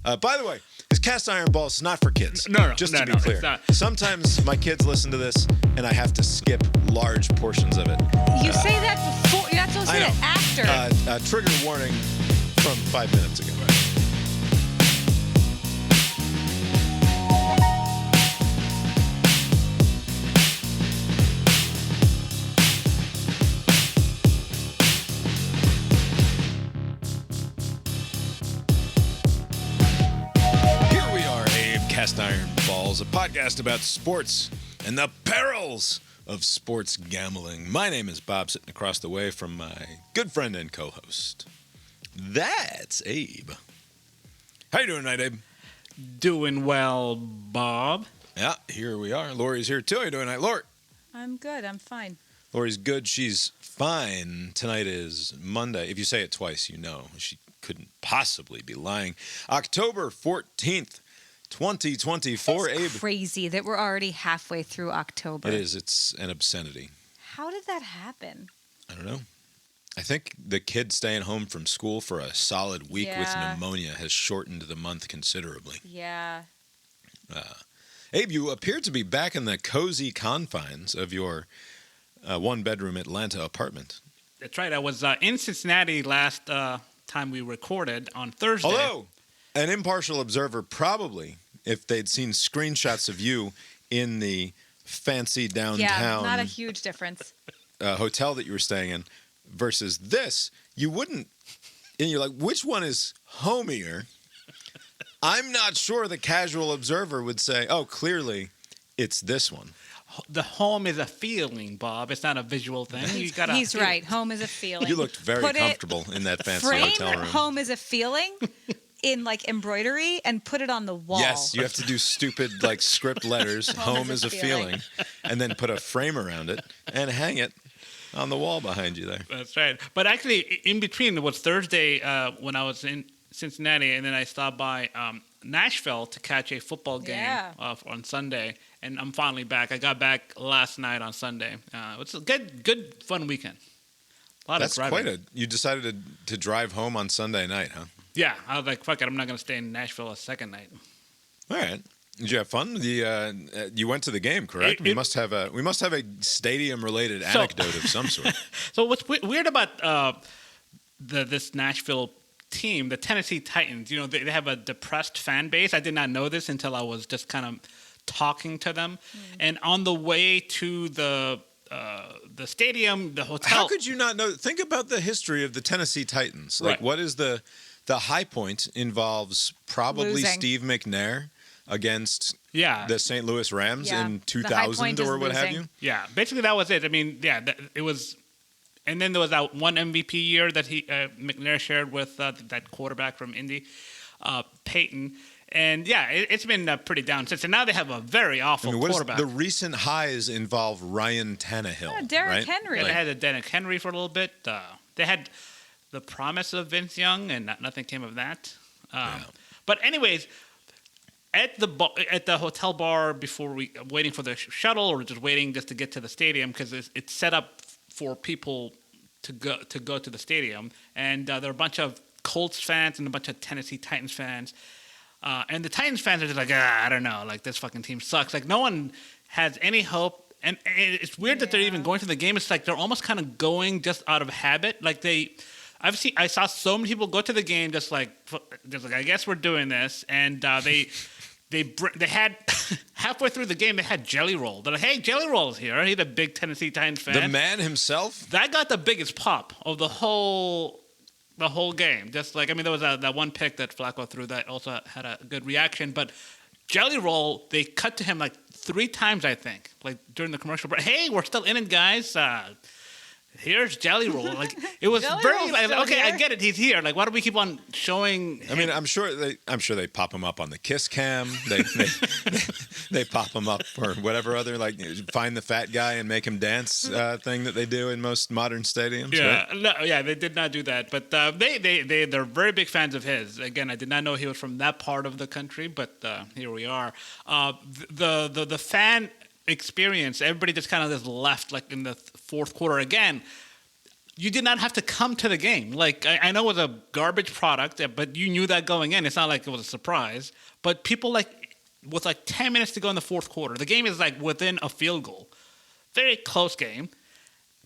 By the way, this cast iron balls is not for kids. No, just no, to be no, clear. it's not. Sometimes my kids listen to this, and I have to skip large portions of it. You say that before. You're not supposed to say that after. Trigger warning from 5 minutes ago. Cast Iron Balls, a podcast about sports and the perils of sports gambling. My name is Bob, sitting across the way from my good friend and co-host. That's Abe. How you doing tonight, Abe? Doing well, Bob. Yeah, here we are. Lori's here too. How you doing tonight, Lori? I'm good. I'm fine. Lori's good. She's fine. Tonight is Monday. If you say it twice, you know. She couldn't possibly be lying. October 14th. 2024, Abe. It's crazy that we're already halfway through October. It is. It's an obscenity. How did that happen? I don't know. I think the kid staying home from school for a solid week with pneumonia has shortened the month considerably. Yeah. Abe, you appear to be back in the cozy confines of your one-bedroom Atlanta apartment. That's right. I was in Cincinnati last time we recorded on Thursday. Although, an impartial observer probably, if they'd seen screenshots of you in the fancy downtown not a huge difference. Hotel that you were staying in versus this, you wouldn't. And you're like, which one is homier? I'm not sure the casual observer would say, oh, clearly it's this one. The home is a feeling, Bob. It's not a visual thing. He's right. Home is a feeling. You looked very comfortable in that fancy hotel room. Home is a feeling in like embroidery and put it on the wall. Yes, you have to do stupid like script letters. Home is a feeling, and then put a frame around it and hang it on the wall behind you there. That's right. But actually, in between, it was Thursday when I was in Cincinnati, and then I stopped by Nashville to catch a football game on Sunday, and I'm finally back. I got back last night on Sunday. It was a good, fun weekend. That's quite you decided to drive home on Sunday night, huh? Yeah, I was like, fuck it, I'm not going to stay in Nashville a second night. All right. Did you have fun? You went to the game, correct? We must have a stadium-related anecdote of some sort. So what's weird about this Nashville team, the Tennessee Titans, you know, they have a depressed fan base. I did not know this until I was just kind of talking to them. And on the way to the stadium, the hotel. How could you not know? Think about the history of the Tennessee Titans. Like, what is the high point involves probably losing. Steve McNair against the St. Louis Rams in 2000 or what have you. Yeah, basically that was it. I mean, it was. And then there was that one MVP year that McNair shared with that quarterback from Indy, Peyton. And it's been pretty down since. And now they have a very awful quarterback. The recent highs involve Ryan Tannehill. Derrick Henry. Yeah, they had a Derrick Henry for a little bit. They had the promise of Vince Young, and nothing came of that. But anyways, at the hotel bar before waiting for the shuttle, or just waiting just to get to the stadium because it's set up for people to go to the stadium, and there are a bunch of Colts fans and a bunch of Tennessee Titans fans. And the Titans fans are just like, I don't know, like this fucking team sucks. Like no one has any hope. And it's weird that they're even going to the game. It's like they're almost kind of going just out of habit. Like I saw so many people go to the game just like I guess we're doing this. And they had halfway through the game they had Jelly Roll. They're like, hey, Jelly Roll's here. He's a big Tennessee Titans fan. The man himself. That got the biggest pop of the whole game. Just like, I mean, there was that one pick that Flacco threw that also had a good reaction. But Jelly Roll, they cut to him like 3 times, I think, like during the commercial break. Hey, we're still in it, guys. Here's Jelly Roll. Like it was very like, okay, here. I get it. He's here. Like, why do we keep on showing? I mean, I'm sure they pop him up on the Kiss Cam. They pop him up for whatever other like find the fat guy and make him dance thing that they do in most modern stadiums. Yeah, right? No, yeah, they did not do that. But they're very big fans of his. Again, I did not know he was from that part of the country, but here we are. The fan experience, everybody just kind of just left like in the fourth quarter again. you did not have to come to the game. Like, I know it was a garbage product, but you knew that going in. It's not like it was a surprise. But people, like, with like 10 minutes to go in the fourth quarter, the game is like within a field goal. Very close game.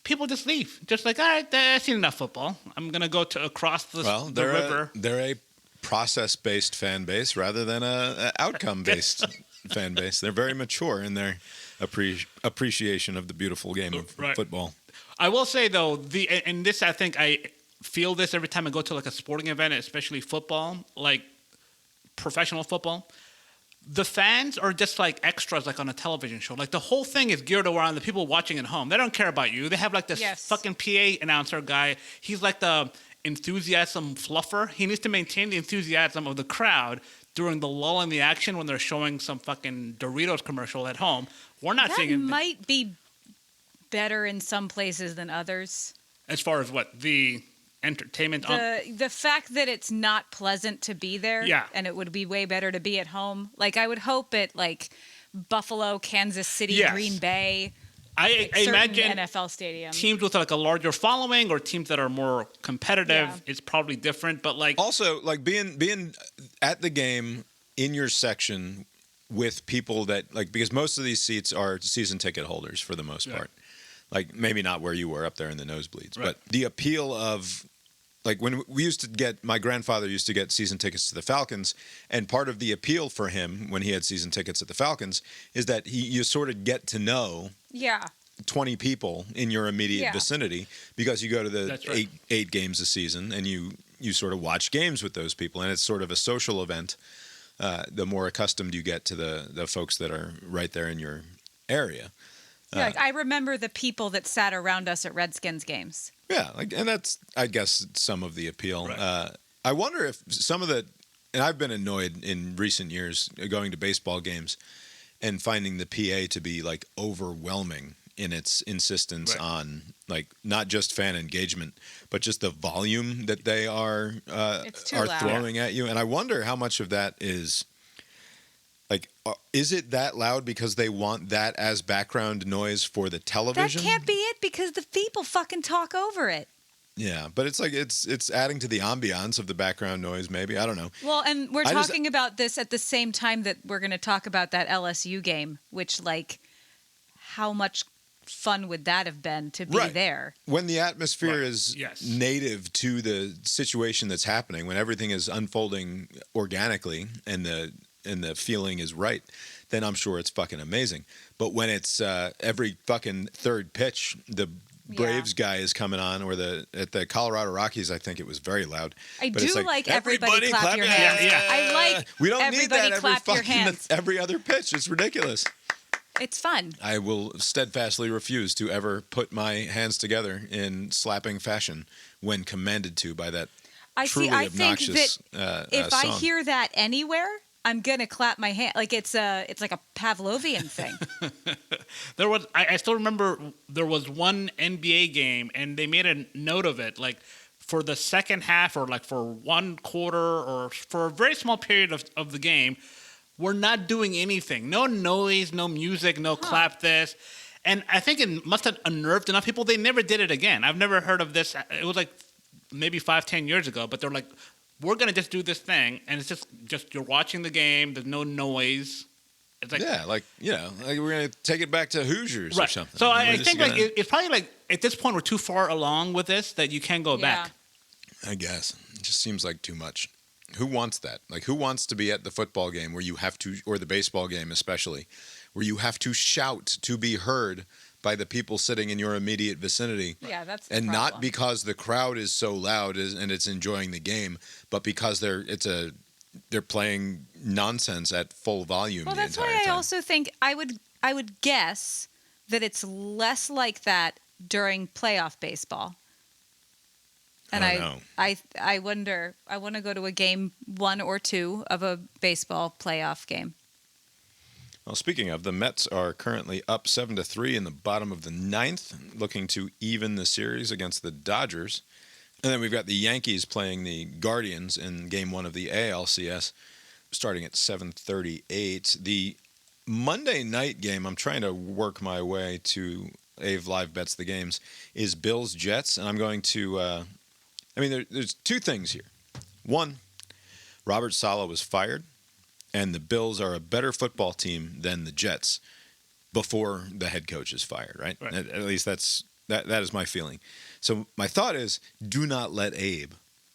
People just leave. Just like, all right, I've seen enough football. I'm going to go to across the river. They're a process-based fan base rather than a outcome-based fan base. They're very mature in their appreciation of the beautiful game of football. I will say, though, and this, I think I feel this every time I go to like a sporting event, especially football, like professional football. The fans are just like extras, like on a television show. Like the whole thing is geared around the people watching at home. They don't care about you. They have like this fucking PA announcer guy. He's like the enthusiasm fluffer. He needs to maintain the enthusiasm of the crowd during the lull in the action when they're showing some fucking Doritos commercial at home. We're not seeing it. That might be better in some places than others. As far as what? The entertainment? The fact that it's not pleasant to be there. Yeah. And it would be way better to be at home. Like, I would hope at, like, Buffalo, Kansas City, Green Bay. I imagine NFL stadium. Teams with, like, a larger following or teams that are more competitive, it's probably different. But, like... Also, like, being at the game in your section with people that, like, because most of these seats are season ticket holders for the most part. Like, maybe not where you were up there in the nosebleeds. Right. But the appeal of, like, when we used to get, my grandfather used to get season tickets to the Falcons, and part of the appeal for him when he had season tickets at the Falcons is that you sort of get to know 20 people in your immediate vicinity because you go to the eight games a season and you sort of watch games with those people, and it's sort of a social event. The more accustomed you get to the folks that are right there in your area. Like, I remember the people that sat around us at Redskins games. Yeah, and that's, I guess, some of the appeal. Right. I wonder if some of the, and I've been annoyed in recent years going to baseball games and finding the PA to be, like, overwhelming in its insistence on, like, not just fan engagement, but just the volume that they are throwing at you. And I wonder how much of that is... Like, is it that loud because they want that as background noise for the television? That can't be it because the people fucking talk over it. Yeah, but it's like it's adding to the ambiance of the background noise, maybe. I don't know. Well, and we're talking about this at the same time that we're going to talk about that LSU game, which, like, how much fun would that have been to be there? When the atmosphere is native to the situation that's happening, when everything is unfolding organically and the feeling is right, then I'm sure it's fucking amazing. But when it's every fucking third pitch, the Braves guy is coming on, or at the Colorado Rockies, I think it was very loud. I do like everybody clap your hands. I like we don't need that every other pitch. It's ridiculous. It's fun. I will steadfastly refuse to ever put my hands together in slapping fashion when commanded to by that truly obnoxious think that if song. I hear that anywhere, I'm gonna clap my hand. Like it's like a Pavlovian thing. I still remember there was one NBA game and they made a note of it, like for the second half or like for one quarter or for a very small period of the game, we're not doing anything. No noise, no music, no clap this. And I think it must have unnerved enough people. They never did it again. I've never heard of this. It was like maybe 5-10 years ago, but they're like, we're going to just do this thing, and it's just you're watching the game, there's no noise. It's like, like we're going to take it back to Hoosiers or something. So I think like it's probably like at this point we're too far along with this that you can go back. I guess. It just seems like too much. Who wants that? Like, who wants to be at the football game where you have to, or the baseball game especially, where you have to shout to be heard by the people sitting in your immediate vicinity? Yeah, that's the and problem. Not because the crowd is so loud and it's enjoying the game, but because they're playing nonsense at full volume. Well, the that's entire why time. I also think I would guess that it's less like that during playoff baseball. And I wonder. I want to go to a game 1 or 2 of a baseball playoff game. Well, speaking of, the Mets are currently up 7-3 in the bottom of the 9th, looking to even the series against the Dodgers. And then we've got the Yankees playing the Guardians in Game 1 of the ALCS, starting at 7:38. The Monday night game, I'm trying to work my way to Abe Live-Bets the Games, is Bills-Jets. And I'm going to there's two things here. One, Robert Saleh was fired, and the Bills are a better football team than the Jets before the head coach is fired, right? At least that is my feeling. So my thought is, do not let Abe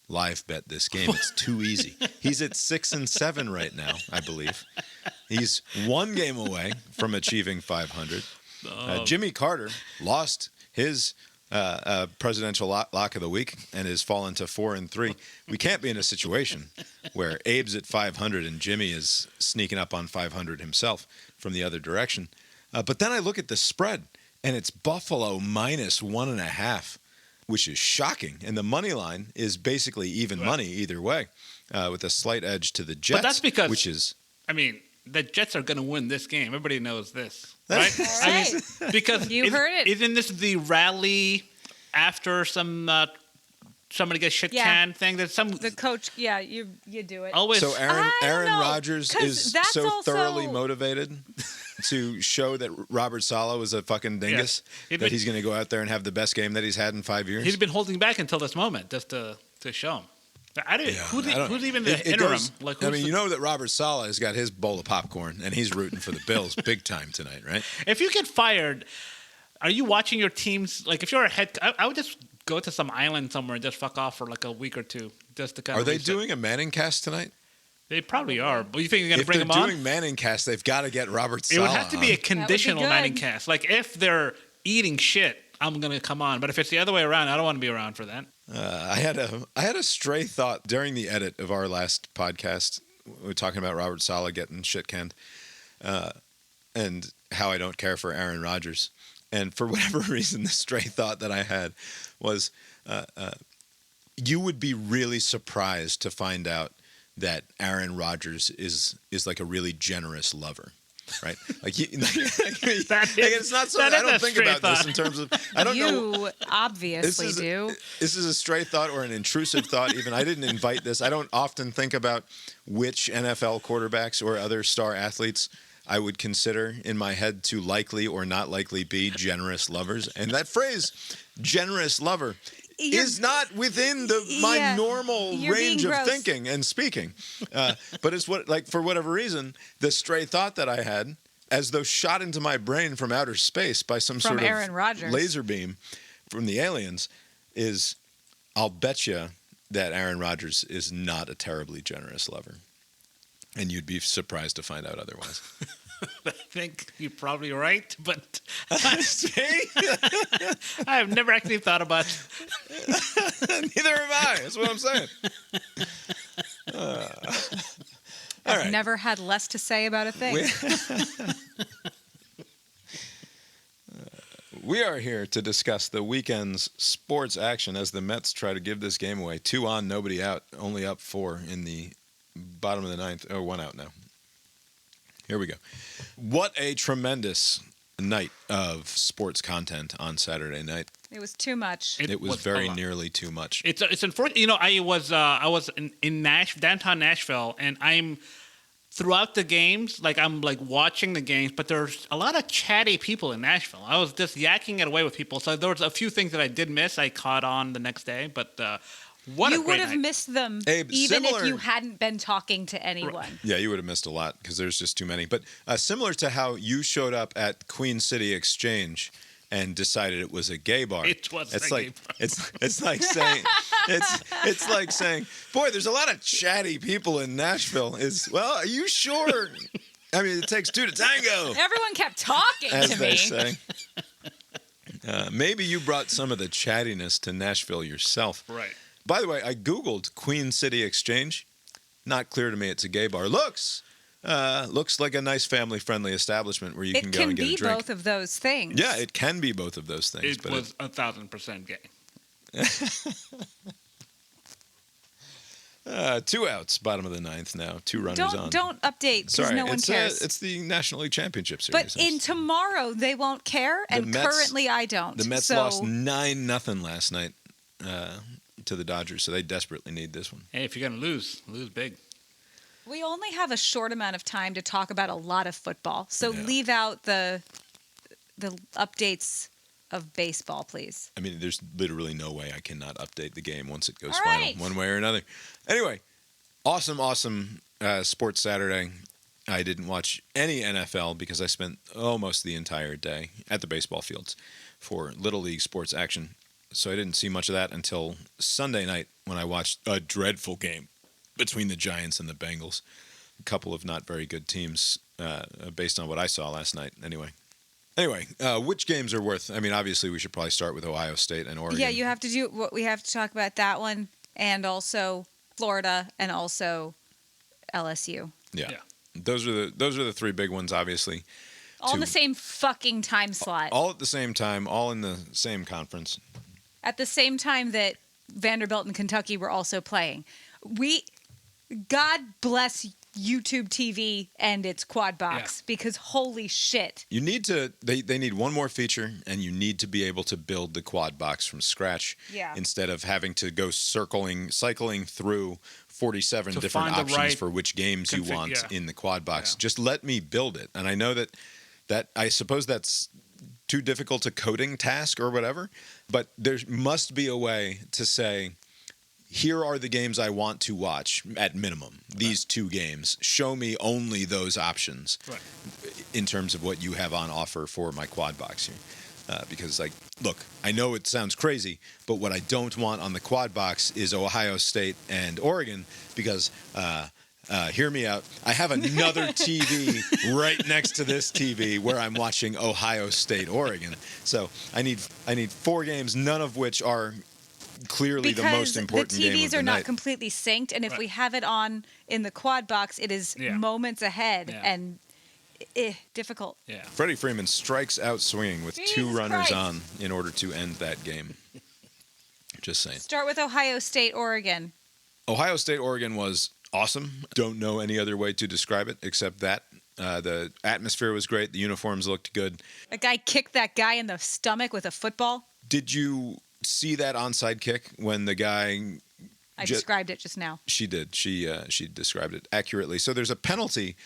live bet this game. It's too easy. He's at 6-7 right now, I believe. He's one game away from achieving 500. Jimmy Carter lost his presidential lock of the week and has fallen to 4-3. We can't be in a situation where Abe's at 500 and Jimmy is sneaking up on 500 himself from the other direction. But then I look at the spread, and it's Buffalo minus 1.5, which is shocking. And the money line is basically even money either way, with a slight edge to the Jets. But that's because, the Jets are going to win this game. Everybody knows this, right? Right. Because you heard it. Isn't this the rally after somebody gets shit canned thing? That the coach, you do it. Always. So Aaron Rodgers is so thoroughly motivated to show that Robert Saleh was a fucking dingus that he's going to go out there and have the best game that he's had in 5 years. He's been holding back until this moment just to show him. Who's even the interim? You know that Robert Saleh has got his bowl of popcorn, and he's rooting for the Bills big time tonight, right? If you get fired, are you watching your teams? Like, if you're a head, I would just go to some island somewhere and just fuck off for like a week or two, just to kind of. Are they doing a Manning cast tonight? They probably are. But you think you're going to bring them on? If they're doing Manning cast, they've got to get Robert Saleh. It would have to be a conditional Manning cast. Like, if they're eating shit, I'm going to come on. But if it's the other way around, I don't want to be around for that. I had a stray thought during the edit of our last podcast. We were talking about Robert Saleh getting shit canned, and how I don't care for Aaron Rodgers. And for whatever reason, the stray thought that I had was, you would be really surprised to find out that Aaron Rodgers is like a really generous lover. Right, it's not something I don't think about this in terms of. I don't know. You obviously do. This is a stray thought or an intrusive thought. Even I didn't invite this. I don't often think about which NFL quarterbacks or other star athletes I would consider in my head to likely or not likely be generous lovers. And that phrase, "generous lover," is not within my normal range of thinking and speaking. But it's for whatever reason, the stray thought that I had, as though shot into my brain from outer space by some sort of Aaron Rodgers laser beam from the aliens, is I'll bet you that Aaron Rodgers is not a terribly generous lover. And you'd be surprised to find out otherwise. I think you're probably right, but I have never actually thought about it. Neither have I. That's what I'm saying. I've never had less to say about a thing. We are here to discuss the weekend's sports action as the Mets try to give this game away. 2 on, nobody out, only up 4 in the bottom of the 9th. Oh, 1 out now. Here we go. What a tremendous night of sports content on Saturday night. It was too much. It was very nearly too much. It's unfortunate. I was in downtown Nashville, and I'm throughout the games, I'm watching the games, but there's a lot of chatty people in Nashville. I was just yakking it away with people. So there was a few things that I did miss. I caught on the next day, but you would have missed them, Abe, even if you hadn't been talking to anyone. Yeah, you would have missed a lot because there's just too many. But similar to how you showed up at Queen City Exchange and decided it was a gay bar. It was a gay bar. It's like saying it's like saying, boy, there's a lot of chatty people in Nashville. Are you sure? I mean, it takes 2 to tango. Everyone kept talking as to they me. Say. Maybe you brought some of the chattiness to Nashville yourself. Right. By the way, I Googled Queen City Exchange. Not clear to me it's a gay bar. Looks like a nice family-friendly establishment where you can go and get a drink. It can be both of those things. Yeah, it can be both of those things. It was 1,000% gay. 2 outs, bottom of the 9th now. 2 runners on. Don't update because no one cares. It's the National League Championship Series. But in tomorrow, they won't care, and currently I don't. The Mets lost 9-0 last night to the Dodgers, so they desperately need this one. Hey, if you're going to lose big. We only have a short amount of time to talk about a lot of football, so leave out the updates of baseball, please. I mean, there's literally no way I cannot update the game once it goes All final, right. one way or another. Anyway, awesome sports Saturday. I didn't watch any NFL because I spent almost the entire day at the baseball fields for Little League sports action. So I didn't see much of that until Sunday night when I watched a dreadful game between the Giants and the Bengals. A couple of not very good teams based on what I saw last night anyway. Anyway, which games are worth? I mean, obviously we should probably start with Ohio State and Oregon. Yeah, you have to do what we have to talk about that one, and also Florida, and also LSU. Yeah. Those are the three big ones, obviously. All in the same fucking time slot. All at the same time, all in the same conference. At the same time that Vanderbilt and Kentucky were also playing. God bless YouTube TV and its quad box, because holy shit. You need to, they need one more feature, and you need to be able to build the quad box from scratch instead of having to go cycling through 47 different options for which games you want in the quad box. Just let me build it. And I know that I suppose that's too difficult a coding task or whatever, but there must be a way to say, here are the games I want to watch at minimum. These two games. Show me only those options in terms of what you have on offer for my quad box here. Because, like, look, I know it sounds crazy, but what I don't want on the quad box is Ohio State and Oregon because, hear me out, I have another TV right next to this TV where I'm watching Ohio State, Oregon. So I need 4 games, none of which are clearly the most important game of the night. Because the TVs are not completely synced, and if we have it on in the quad box, it is moments ahead and difficult. Yeah. Freddie Freeman strikes out swinging with 2 runners on in order to end that game. Just saying. Start with Ohio State, Oregon. Ohio State, Oregon was awesome. Don't know any other way to describe it except that. The atmosphere was great. The uniforms looked good. A guy kicked that guy in the stomach with a football. Did you see that onside kick when the guy... I described it just now. She did. She described it accurately. So there's a penalty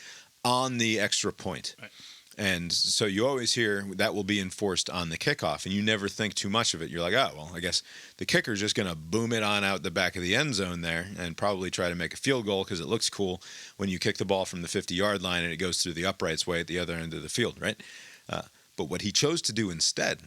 on the extra point. Right. And so you always hear that will be enforced on the kickoff, and you never think too much of it. You're like, oh, well, I guess the kicker's just going to boom it on out the back of the end zone there and probably try to make a field goal because it looks cool when you kick the ball from the 50-yard line and it goes through the uprights way at the other end of the field, right? But what he chose to do instead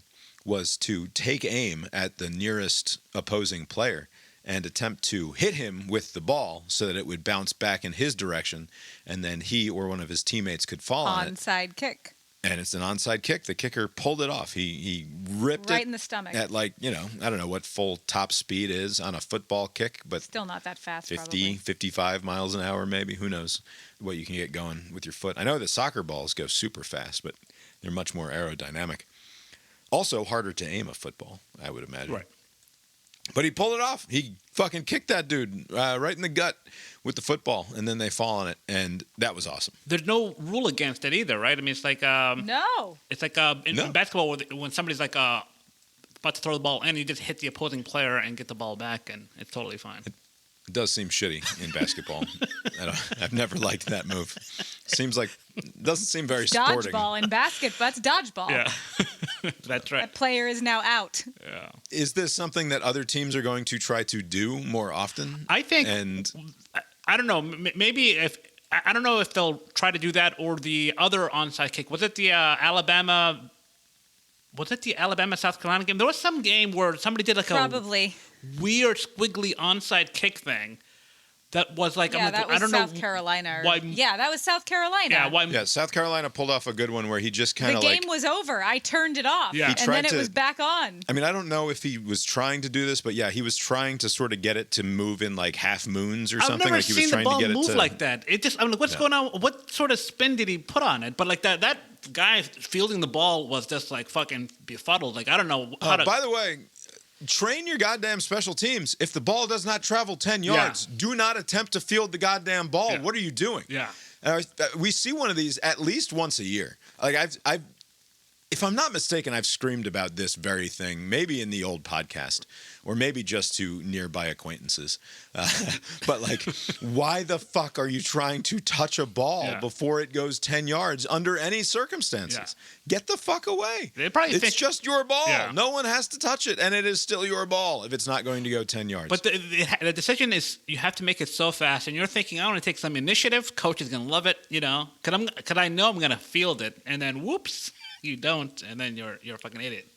was to take aim at the nearest opposing player and attempt to hit him with the ball so that it would bounce back in his direction, and then he or one of his teammates could fall on it. Onside kick. And it's an onside kick. The kicker pulled it off. He ripped it right in the stomach. At I don't know what full top speed is on a football kick, but still not that fast, 50, probably. 55 miles an hour maybe. Who knows what you can get going with your foot. I know that soccer balls go super fast, but they're much more aerodynamic. Also harder to aim a football, I would imagine. Right. But he pulled it off. He fucking kicked that dude right in the gut with the football, and then they fall on it, and that was awesome. There's no rule against it either, right? I mean, it's like no. It's like in basketball when somebody's like about to throw the ball in, you just hit the opposing player and get the ball back, and it's totally fine. It does seem shitty in basketball. I've never liked that move. Doesn't seem very sporting. Dodgeball in basketball. That's dodgeball. Yeah, that's right. That player is now out. Yeah. Is this something that other teams are going to try to do more often? I think. And I don't know. Maybe I don't know if they'll try to do that or the other onside kick. Was it the Alabama? Was it the Alabama-South Carolina game? There was some game where somebody did probably a weird squiggly onside kick thing. That was like, that was South Carolina. Yeah, that was South Carolina. Yeah, South Carolina pulled off a good one where he just kind of the game was over. I turned it off, and then it was back on. I mean, I don't know if he was trying to do this, but yeah, he was trying to sort of get it to move in like half moons or something. I've never like he was seen trying the ball to get move it to, like that. It just, what's going on? What sort of spin did he put on it? But like that guy fielding the ball was just like fucking befuddled. Like I don't know how to. By the way, train your goddamn special teams. If the ball does not travel 10 yards, do not attempt to field the goddamn ball. What are you doing? Yeah. We see one of these at least once a year. Like if I'm not mistaken, I've screamed about this very thing, maybe in the old podcast, or maybe just to nearby acquaintances. But like, why the fuck are you trying to touch a ball before it goes 10 yards under any circumstances? Yeah. Get the fuck away. It's just your ball. Yeah. No one has to touch it, and it is still your ball if it's not going to go 10 yards. But the decision is you have to make it so fast, and you're thinking, I want to take some initiative. Coach is going to love it, because I know I'm going to field it, and then whoops. You don't, and then you're a fucking idiot.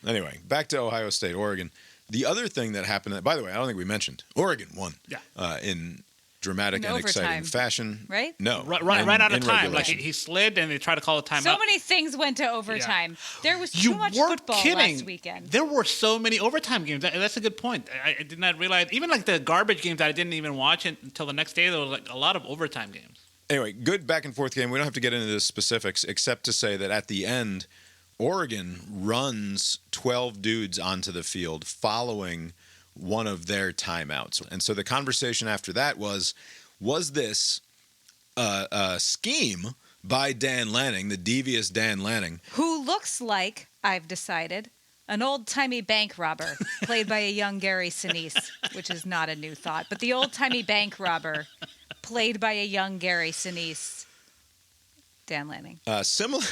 Anyway, back to Ohio State, Oregon. The other thing that happened, by the way, I don't think we mentioned, Oregon won. Yeah. In dramatic and exciting fashion. Right? No. Right out of time. Like he slid, and they tried to call a timeout. So many things went to overtime. Yeah. There was too much football last weekend. There were so many overtime games. That's a good point. I did not realize, even like the garbage games that I didn't even watch until the next day, there was like a lot of overtime games. Anyway, good back and forth game. We don't have to get into the specifics except to say that at the end, Oregon runs 12 dudes onto the field following one of their timeouts. And so the conversation after that was this a scheme by Dan Lanning, the devious Dan Lanning? Who looks like, I've decided, an old-timey bank robber played by a young Gary Sinise, which is not a new thought, but the old-timey bank robber played by a young Gary Sinise, Dan Lanning. Similar.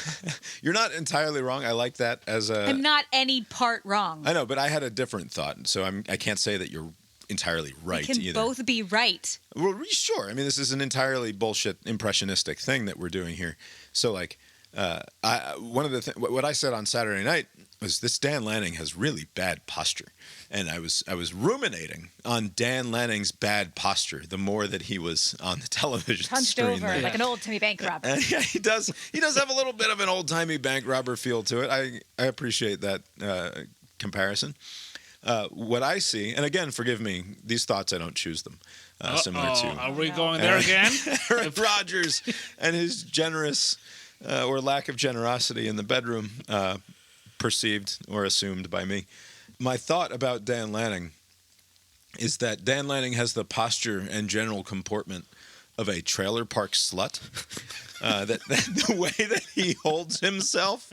You're not entirely wrong. I like that as a. I'm not any part wrong. I know, but I had a different thought, so I can't say that you're entirely right either. We can both be right. Well, sure. I mean, this is an entirely bullshit impressionistic thing that we're doing here. So, like, one of the what I said on Saturday night was this Dan Lanning has really bad posture. And I was ruminating on Dan Lanning's bad posture the more that he was on the television Hunched screen. Over there. Like an old-timey bank robber. Yeah, he does have a little bit of an old-timey bank robber feel to it. I appreciate that comparison. What I see, and again, forgive me, these thoughts, I don't choose them. Similar to... Are we going there again? Aaron Rodgers and his generous or lack of generosity in the bedroom, perceived or assumed by me. My thought about Dan Lanning is that Dan Lanning has the posture and general comportment of a trailer park slut. That the way that he holds himself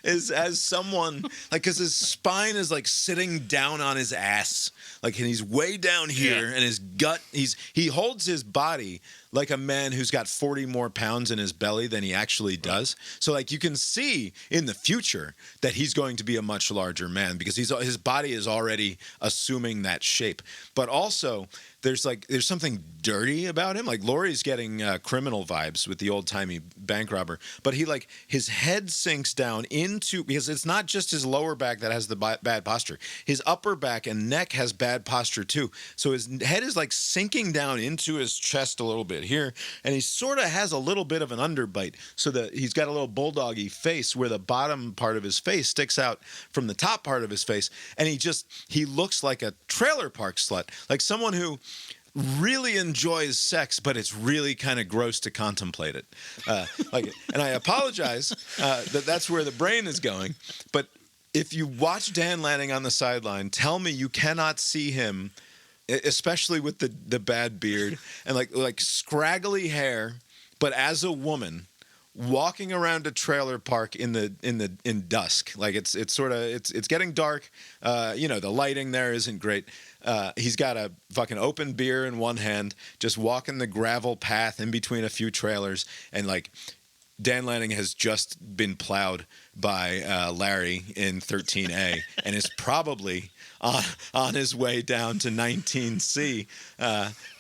is as someone, like, because his spine is like sitting down on his ass, like, and he's way down here, and his gut, he holds his body like a man who's got 40 more pounds in his belly than he actually does. So, like, you can see in the future that he's going to be a much larger man because his body is already assuming that shape. But also, there's something dirty about him. Like, Laurie's getting criminal vibes with the old-timey bank robber. But his head sinks down into, because it's not just his lower back that has the bad posture. His upper back and neck has bad posture too. So his head is like sinking down into his chest a little bit here, and he sort of has a little bit of an underbite, so that he's got a little bulldoggy face where the bottom part of his face sticks out from the top part of his face, and he looks like a trailer park slut, like someone who really enjoys sex, but it's really kind of gross to contemplate it. And I apologize that's where the brain is going, but if you watch Dan Lanning on the sideline, tell me you cannot see him, especially with the bad beard and like scraggly hair, but as a woman walking around a trailer park in dusk. Like it's getting dark. The lighting there isn't great. He's got a fucking open beer in one hand, just walking the gravel path in between a few trailers, and like Dan Lanning has just been plowed by Larry in 13A and is probably on his way down to 19C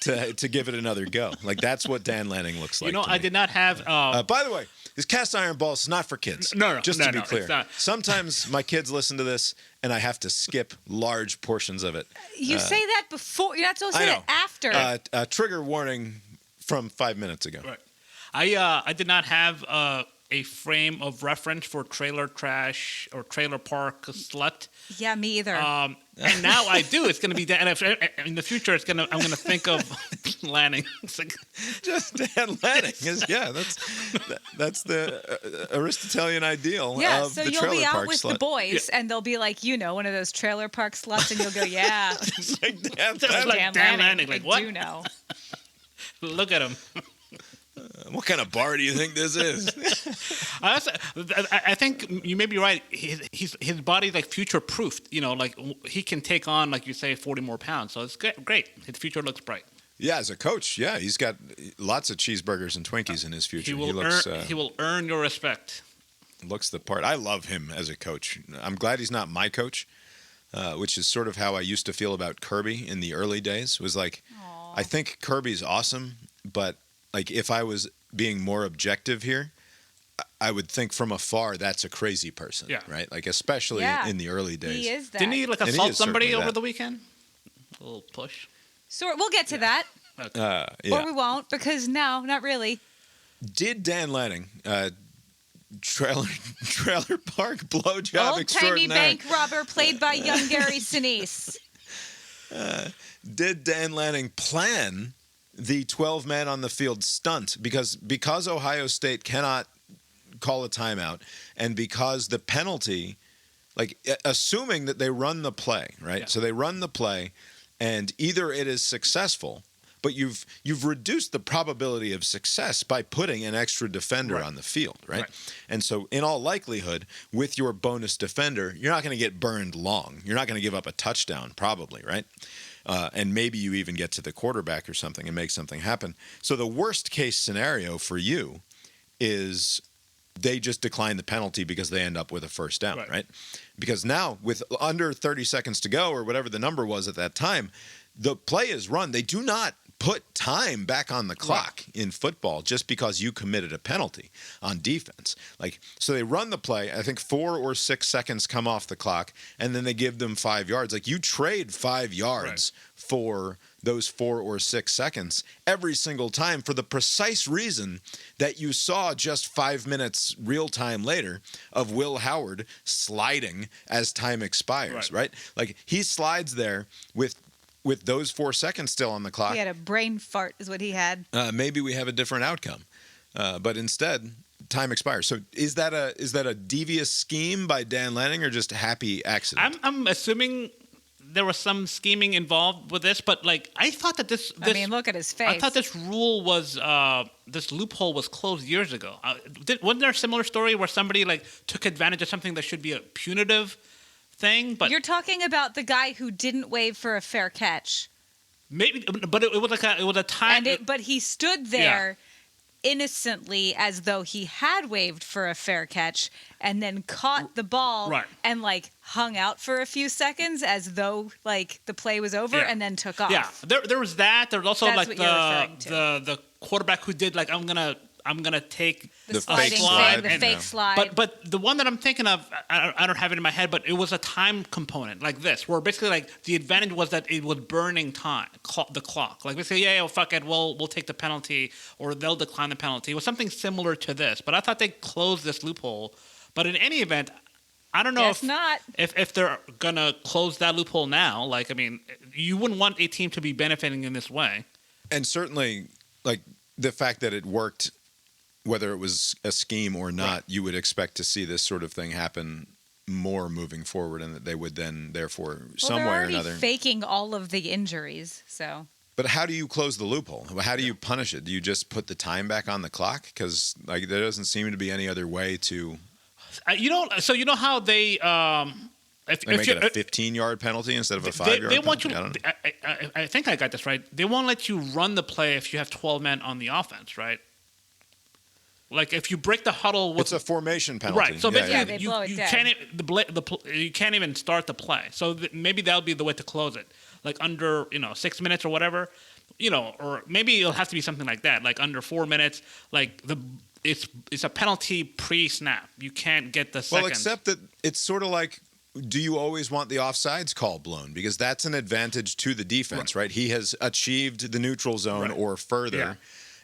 to give it another go. Like, that's what Dan Lanning looks like. I did not have... by the way, this cast iron ball is not for kids. No, just to be clear. Sometimes my kids listen to this and I have to skip large portions of it. You say that before. You're not supposed to say that after. Trigger warning from 5 minutes ago. Right. I did not have a frame of reference for trailer trash or trailer park slut. Yeah, me either. And now I do. It's going to be Dan. In the future, I'm going to think of Lanning. Just Dan Lanning that's the Aristotelian ideal. Yeah, of so the you'll trailer be out park with slut. the boys, and they'll be like, one of those trailer park sluts, and you'll go, yeah. It's like Dan Dan Lanning. Like, what? I do know. Look at him. What kind of bar do you think this is? I think you may be right. His body's like future proofed. Like he can take on, like you say, 40 more pounds. So it's great. His future looks bright. Yeah, as a coach, yeah, he's got lots of cheeseburgers and Twinkies in his future. He will earn your respect. Looks the part. I love him as a coach. I'm glad he's not my coach, which is sort of how I used to feel about Kirby in the early days. Was like, Aww. I think Kirby's awesome, but like if I was being more objective here, I would think from afar that's a crazy person, right? Like especially in the early days. He is that. Didn't he assault somebody over the weekend? A little push. So we'll get to that. Okay. Or we won't, because no, not really. Did Dan Lanning, trailer park blowjob extraordinaire, Old-timey bank robber played by young Gary Sinise. Did Dan Lanning plan the 12-man on the field stunt? Because Ohio State cannot call a timeout, and because the penalty, like assuming that they run the play, right? Yeah. So they run the play, and either it is successful, but you've reduced the probability of success by putting an extra defender on the field, right? And so in all likelihood, with your bonus defender, you're not going to get burned long. You're not going to give up a touchdown, probably, right? And maybe you even get to the quarterback or something and make something happen. So the worst case scenario for you is they just decline the penalty because they end up with a first down, right? Because now with under 30 seconds to go or whatever the number was at that time, the play is run. They do not put time back on the clock in football just because you committed a penalty on defense. Like, so they run the play. I think 4 or 6 seconds come off the clock, and then they give them 5 yards. Like, you trade 5 yards for those 4 or 6 seconds every single time for the precise reason that you saw just 5 minutes real time later of Will Howard sliding as time expires, right? Like, he slides there with those 4 seconds still on the clock. He had a brain fart is what he had. Maybe we have a different outcome. But instead, time expires. So is that a devious scheme by Dan Lanning or just a happy accident? I'm assuming there was some scheming involved with this, but like I thought that this I mean, look at his face. I thought this rule was this loophole was closed years ago. Wasn't there a similar story where somebody like took advantage of something that should be a punitive thing? But you're talking about the guy who didn't wave for a fair catch. Maybe, but it was like it was a time. But he stood there innocently as though he had waved for a fair catch, and then caught the ball and like hung out for a few seconds as though like the play was over, and then took off. Yeah, there was that. There was also That's like the quarterback who did like I'm gonna take the fake slide. But the one that I'm thinking of, I don't have it in my head, but it was a time component like this, where basically like the advantage was that it was burning time, the clock. Like basically, fuck it, we'll take the penalty, or they'll decline the penalty. It was something similar to this, but I thought they closed this loophole. But in any event, I don't know if they're gonna close that loophole now. Like, I mean, you wouldn't want a team to be benefiting in this way. And certainly, like the fact that it worked, whether it was a scheme or not, you would expect to see this sort of thing happen more moving forward, and that they would then, therefore, some way or another, faking all of the injuries. So, but how do you close the loophole? How do you punish it? Do you just put the time back on the clock? Because like there doesn't seem to be any other way to. You know how they. If make it a 15-yard penalty instead of a 5-yard penalty? Want you. I think I got this right. They won't let you run the play if you have 12 men on the offense, right? Like if you break the huddle, it's a formation penalty, right? So basically, they blow it dead. You can't even start the play. So maybe that'll be the way to close it, like under 6 minutes or whatever, or maybe it'll have to be something like that, like under 4 minutes. Like it's a penalty pre-snap. You can't get the seconds. Well, except that it's sort of like, do you always want the offsides call blown? Because that's an advantage to the defense, right? He has achieved the neutral zone or further. Yeah.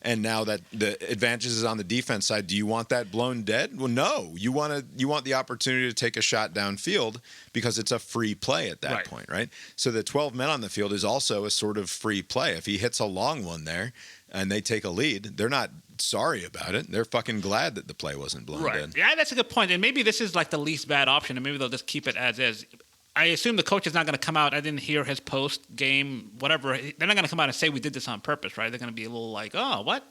And now that the advantage is on the defense side, do you want that blown dead? Well, no. You want the opportunity to take a shot downfield because it's a free play at that point, right? So the 12 men on the field is also a sort of free play. If he hits a long one there and they take a lead, they're not sorry about it. They're fucking glad that the play wasn't blown dead. Yeah, that's a good point. And maybe this is like the least bad option, and maybe they'll just keep it as is. I assume the coach is not going to come out. I didn't hear his post-game, whatever. They're not going to come out and say we did this on purpose, right? They're going to be a little like, oh, what?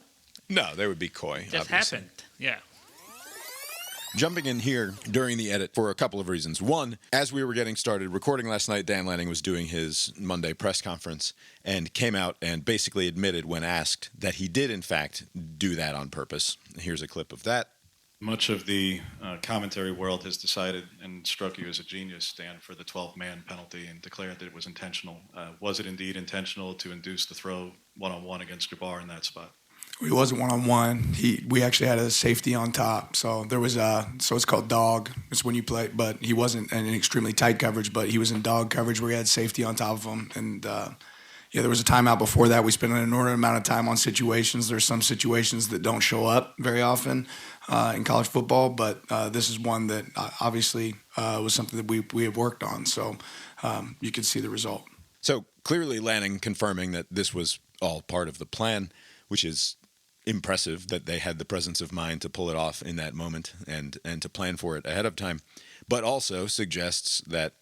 No, they would be coy. Just obviously. Happened. Yeah. Jumping in here during the edit for a couple of reasons. One, as we were getting started recording last night, Dan Lanning was doing his Monday press conference and came out and basically admitted when asked that he did, in fact, do that on purpose. Here's a clip of that. Much of the commentary world has decided and struck you as a genius, Dan, for the 12-man penalty and declared that it was intentional. Was it indeed intentional to induce the throw one-on-one against Jabbar in that spot? It wasn't one-on-one. We actually had a safety on top. So there was so it's called dog. It's when you play, but he wasn't in extremely tight coverage, but he was in dog coverage where he had safety on top of him. And there was a timeout before that. We spent an inordinate amount of time on situations. There's some situations that don't show up very often in college football, but this is one that obviously was something that we have worked on. So you could see the result. So clearly Lanning confirming that this was all part of the plan, which is impressive that they had the presence of mind to pull it off in that moment and to plan for it ahead of time, but also suggests that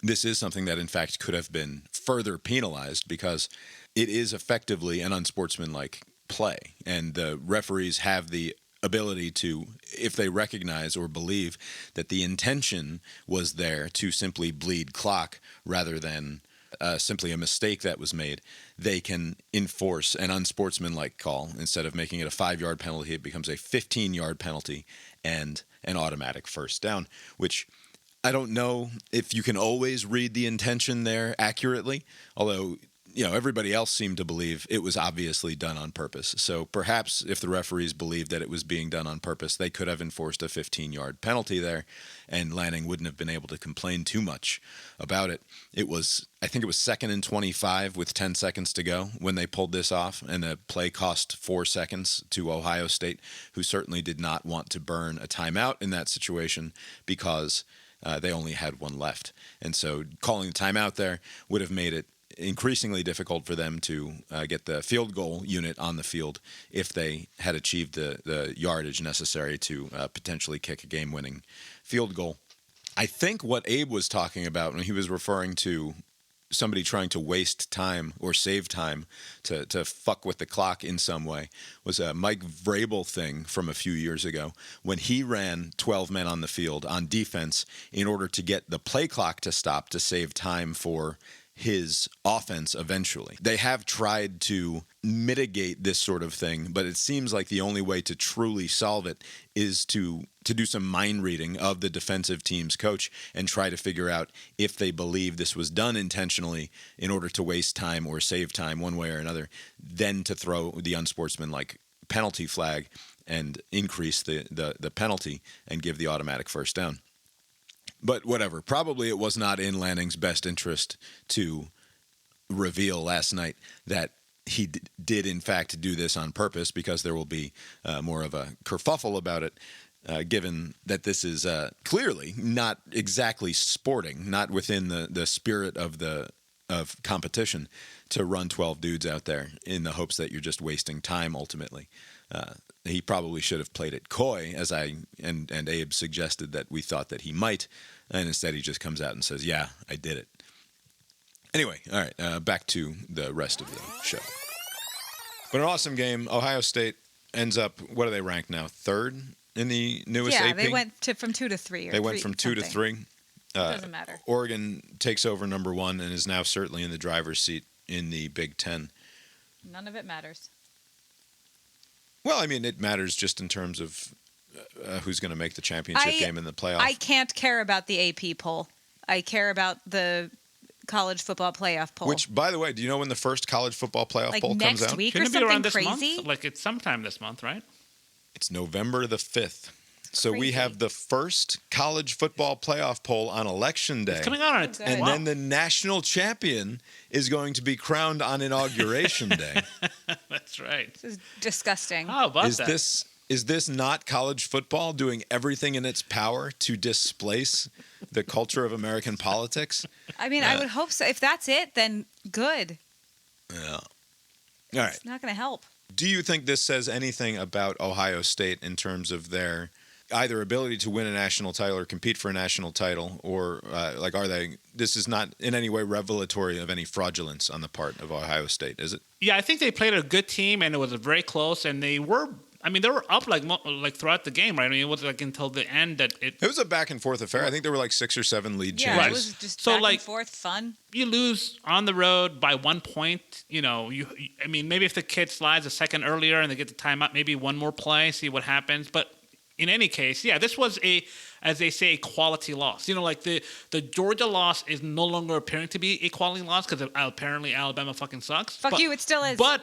this is something that in fact could have been further penalized because it is effectively an unsportsmanlike play, and the referees have the ability to, if they recognize or believe that the intention was there to simply bleed clock rather than simply a mistake that was made, they can enforce an unsportsmanlike call. Instead of making it a 5-yard penalty, it becomes a 15-yard penalty and an automatic first down, which I don't know if you can always read the intention there accurately, although everybody else seemed to believe it was obviously done on purpose. So perhaps if the referees believed that it was being done on purpose, they could have enforced a 15-yard penalty there, and Lanning wouldn't have been able to complain too much about it. I think it was 2nd and 25 with 10 seconds to go when they pulled this off, and the play cost 4 seconds to Ohio State, who certainly did not want to burn a timeout in that situation because they only had one left. And so calling the timeout there would have made it increasingly difficult for them to get the field goal unit on the field if they had achieved the yardage necessary to potentially kick a game-winning field goal. I think what Abe was talking about when he was referring to somebody trying to waste time or save time to fuck with the clock in some way was a Mike Vrabel thing from a few years ago when he ran 12 men on the field on defense in order to get the play clock to stop to save time for his offense eventually. They have tried to mitigate this sort of thing, but it seems like the only way to truly solve it is to do some mind reading of the defensive team's coach and try to figure out if they believe this was done intentionally in order to waste time or save time one way or another, then to throw the unsportsmanlike penalty flag and increase the penalty and give the automatic first down. But whatever, probably it was not in Lanning's best interest to reveal last night that he did in fact do this on purpose, because there will be more of a kerfuffle about it, given that this is clearly not exactly sporting, not within the spirit of competition to run 12 dudes out there in the hopes that you're just wasting time ultimately. He probably should have played it coy, as I and Abe suggested that we thought that he might, and instead he just comes out and says, yeah, I did it. Anyway, all right, back to the rest of the show. But an awesome game. Ohio State ends up, what are they ranked now, 3rd in the newest AP? Yeah, they went from 2 to 3. They went from 2 to 3. Doesn't matter. Oregon takes over number 1 and is now certainly in the driver's seat in the Big Ten. None of it matters. Well, I mean, it matters just in terms of who's going to make the championship game in the playoff. I can't care about the AP poll. I care about the college football playoff poll. Which, by the way, do you know when the first college football playoff poll comes out? Next week or Shouldn't it be around something this crazy? month? Like it's sometime this month, right? It's November the 5th. So we Crazy. have the first college football playoff poll on Election Day. It's coming out on it. good. And Wow. then the national champion is going to be crowned on Inauguration Day. That's right. This is disgusting. How about Is that? this not college football doing everything in its power to displace the culture of American politics? I mean, I would hope so. If that's it, then good. Yeah. All right. It's not going to help. Do you think this says anything about Ohio State in terms of their either ability to win a national title or compete for a national title, or this is not in any way revelatory of any fraudulence on the part of Ohio State, is it? Yeah, I think they played a good team, and it was very close, and they were I mean, they were up like throughout the game, right? I mean, it was like until the end that It was a back and forth affair. I think there were like 6 or 7 lead Yeah, changes. it was just So, back like- and forth fun. you lose on the road by 1 point. I mean, maybe if the kid slides a second earlier and they get the timeout, maybe one more play, see what happens. But in any case, yeah, this was as they say, a quality loss. Like the Georgia loss is no longer appearing to be a quality loss because apparently Alabama fucking sucks. Fuck you, it still is. But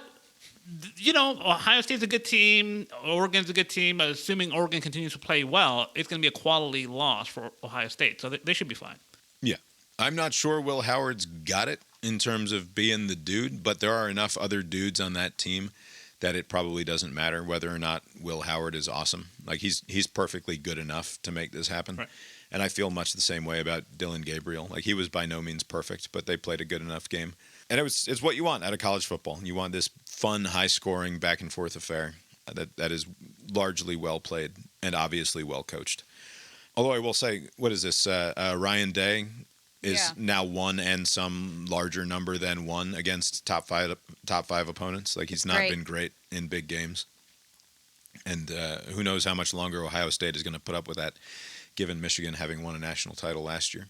Ohio State's a good team. Oregon's a good team. Assuming Oregon continues to play well, it's going to be a quality loss for Ohio State. So they should be fine. Yeah. I'm not sure Will Howard's got it in terms of being the dude, but there are enough other dudes on that team that it probably doesn't matter whether or not Will Howard is awesome. Like he's perfectly good enough to make this happen. Right. And I feel much the same way about Dylan Gabriel. Like he was by no means perfect, but they played a good enough game. And it's what you want out of college football. You want this fun, high-scoring, back-and-forth affair that is largely well played and obviously well coached. Although I will say, what is this? Ryan Day is now 1 and some larger number than 1 against top five opponents. Like he's not been great in big games. And who knows how much longer Ohio State is going to put up with that, given Michigan having won a national title last year.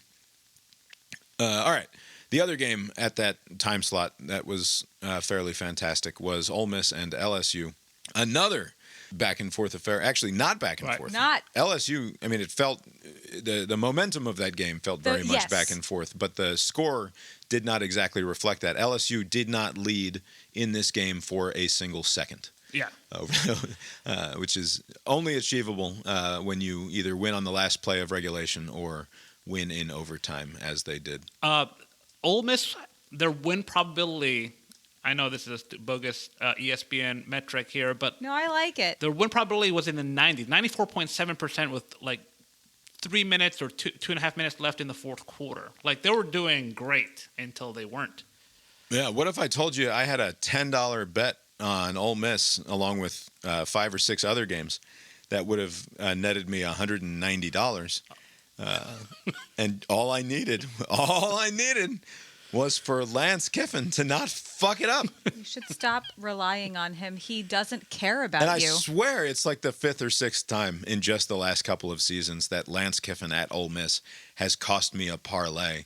All right. The other game at that time slot that was fairly fantastic was Ole Miss and LSU. Another back and forth affair. Actually, not back and forth. Not. LSU, I mean, it felt the momentum of that game felt very much yes. back and forth, but the score did not exactly reflect that. LSU did not lead in this game for a single second. Yeah. Which is only achievable when you either win on the last play of regulation or win in overtime, as they did. Ole Miss, their win probability, I know this is a bogus ESPN metric here, but No, I like it. their win probability was in the 90s, 94.7% with like 3 minutes or 2.5 minutes left in the fourth quarter. Like they were doing great until they weren't. Yeah, what if I told you I had a $10 bet on Ole Miss along with 5 or 6 other games that would have netted me $190? And all I needed was for Lance Kiffin to not fuck it up. You should stop relying on him. He doesn't care about And I you. swear it's like the 5th or 6th time in just the last couple of seasons that Lance Kiffin at Ole Miss has cost me a parlay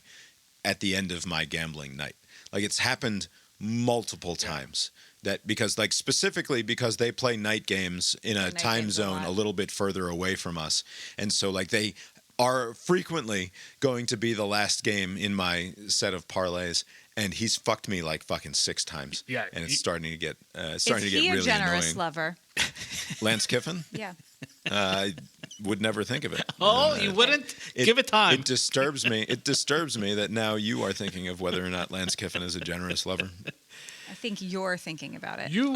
at the end of my gambling night. Like it's happened multiple times. That because specifically because they play night games in a time zone a little bit further away from us. And so they are frequently going to be the last game in my set of parlays, and he's fucked me like fucking 6 times. Yeah, and it's starting to get Is he really a generous annoying. lover? Lance Kiffin? Yeah. I would never think of it. Oh, you wouldn't? Give it time. It disturbs me. It disturbs me that now you are thinking of whether or not Lance Kiffin is a generous lover. I think you're thinking about it. You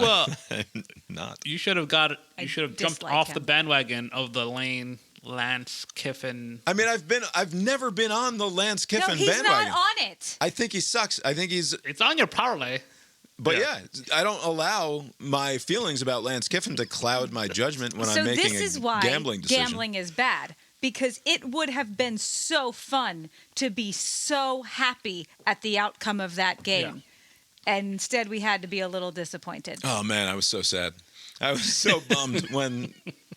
Not. you should have jumped dislike off him. the bandwagon of the Lance Kiffin. I mean, I've never been on the Lance Kiffin no, he's bandwagon. not on it. I think he sucks. I think he's. It's on your parlay. But Yeah. I don't allow my feelings about Lance Kiffin to cloud my judgment when So I'm making this is a why gambling decision. gambling is bad. Because it would have been so fun to be so happy at the outcome of that game. And instead, we had to be a little disappointed. Oh man, I was so sad. I was so bummed when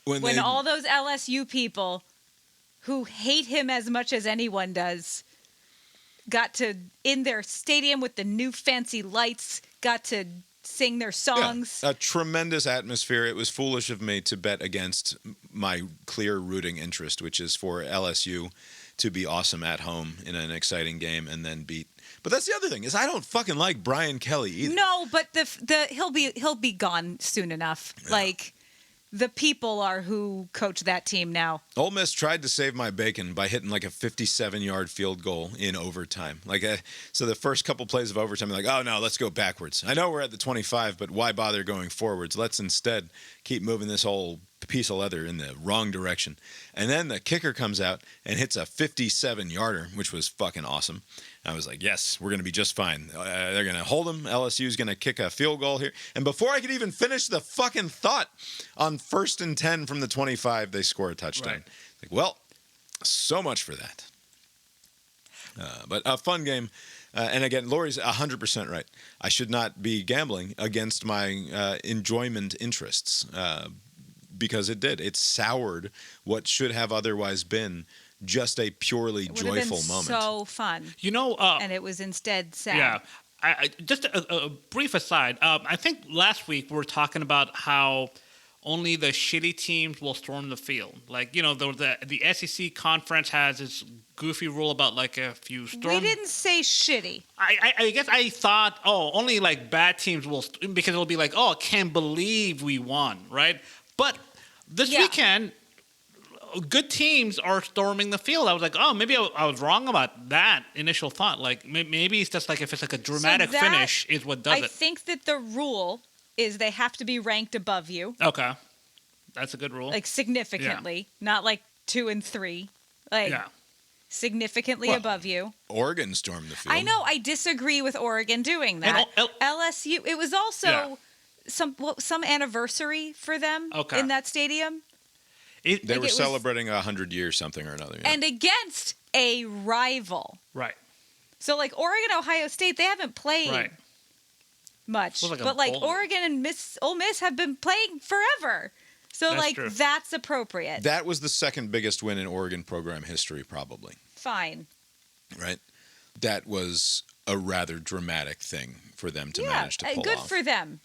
When all those LSU people who hate him as much as anyone does got to, in their stadium with the new fancy lights, got to sing their songs. A tremendous atmosphere. It was foolish of me to bet against my clear rooting interest, which is for LSU to be awesome at home in an exciting game and then beat. But that's the other thing is I don't fucking like Brian Kelly either. No, but he'll be gone soon enough. Yeah. Like the people are who coach that team now. Ole Miss tried to save my bacon by hitting like a 57-yard field goal in overtime. So the first couple plays of overtime, like, oh no, let's go backwards. I know we're at the 25, but why bother going forwards? Let's instead keep moving this whole piece of leather in the wrong direction. And then the kicker comes out and hits a 57-yarder, which was fucking awesome. I was like, yes, we're going to be just fine. They're going to hold him. LSU's going to kick a field goal here. And before I could even finish the fucking thought, on 1st and 10 from the 25, they score a touchdown. Right. Like, well, so much for that. But a fun game. And again, Lori's 100% right. I should not be gambling against my enjoyment interests because it did. It soured what should have otherwise been just a purely joyful moment. So fun. And it was instead sad. Yeah. Just a brief aside. I think last week we were talking about how only the shitty teams will storm the field. Like, the SEC conference has this goofy rule about like if you storm. We didn't say shitty. I guess I thought, only like bad teams will, because it'll be like, I can't believe we won, right? But this weekend, good teams are storming the field. I was like, maybe I was wrong about that initial thought. Like, maybe it's just like if it's like a dramatic finish is what does it. I think that the rule is they have to be ranked above you. Okay. That's a good rule. Like, significantly. Not like 2 and 3. Like, significantly above you. Oregon stormed the field. I know. I disagree with Oregon doing that. LSU, it was also some anniversary for them in that stadium. They were celebrating 100 years something or another. Yeah. And against a rival. Right. So, like, Oregon, Ohio State, they haven't played much. But Oregon and Ole Miss have been playing forever. So, that's appropriate. That was the second biggest win in Oregon program history, probably. Fine. Right? That was a rather dramatic thing for them to manage to pull off. Good for them.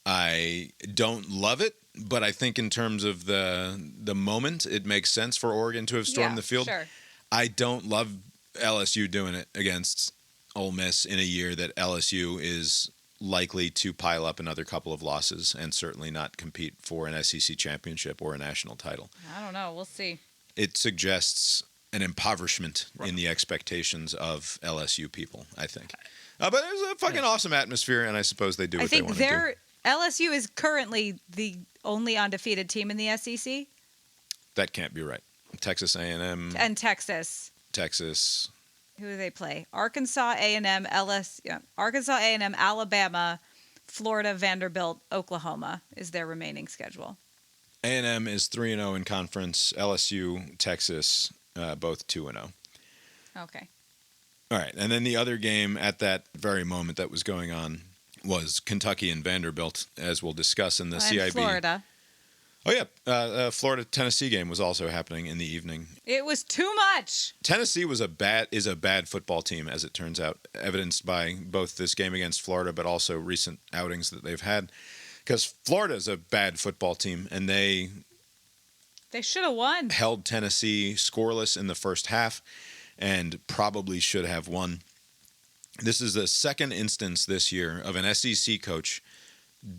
I don't love it, but I think in terms of the moment, it makes sense for Oregon to have stormed the field. Sure. I don't love LSU doing it against Ole Miss in a year that LSU is likely to pile up another couple of losses and certainly not compete for an SEC championship or a national title. I don't know. We'll see. It suggests an impoverishment in the expectations of LSU people, I think. But it was a fucking awesome atmosphere, and I suppose they do what they want to do. LSU is currently the only undefeated team in the SEC. That can't be right. Texas A&M. And Texas. Who do they play? Arkansas A&M, Arkansas A&M, Alabama, Florida, Vanderbilt, Oklahoma is their remaining schedule. A&M is 3-0 in conference. LSU, Texas, both 2-0. Okay. All right. And then the other game at that very moment that was going on was Kentucky and Vanderbilt, as we'll discuss in the CIB. Florida. Oh, yeah. Florida-Tennessee game was also happening in the evening. It was too much. Tennessee is a bad football team, as it turns out, evidenced by both this game against Florida, but also recent outings that they've had. Because Florida is a bad football team, and they should have won. Held Tennessee scoreless in the first half and probably should have won. This is the second instance this year of an SEC coach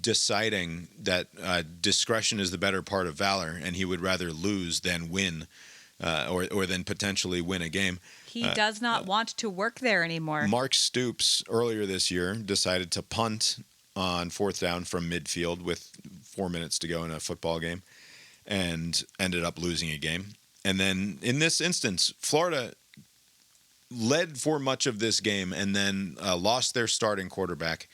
deciding that discretion is the better part of valor, and he would rather lose than win, or than potentially win a game. He does not want to work there anymore. Mark Stoops earlier this year decided to punt on 4th down from midfield with 4 minutes to go in a football game, and ended up losing a game. And then in this instance, Florida led for much of this game and then lost their starting quarterback,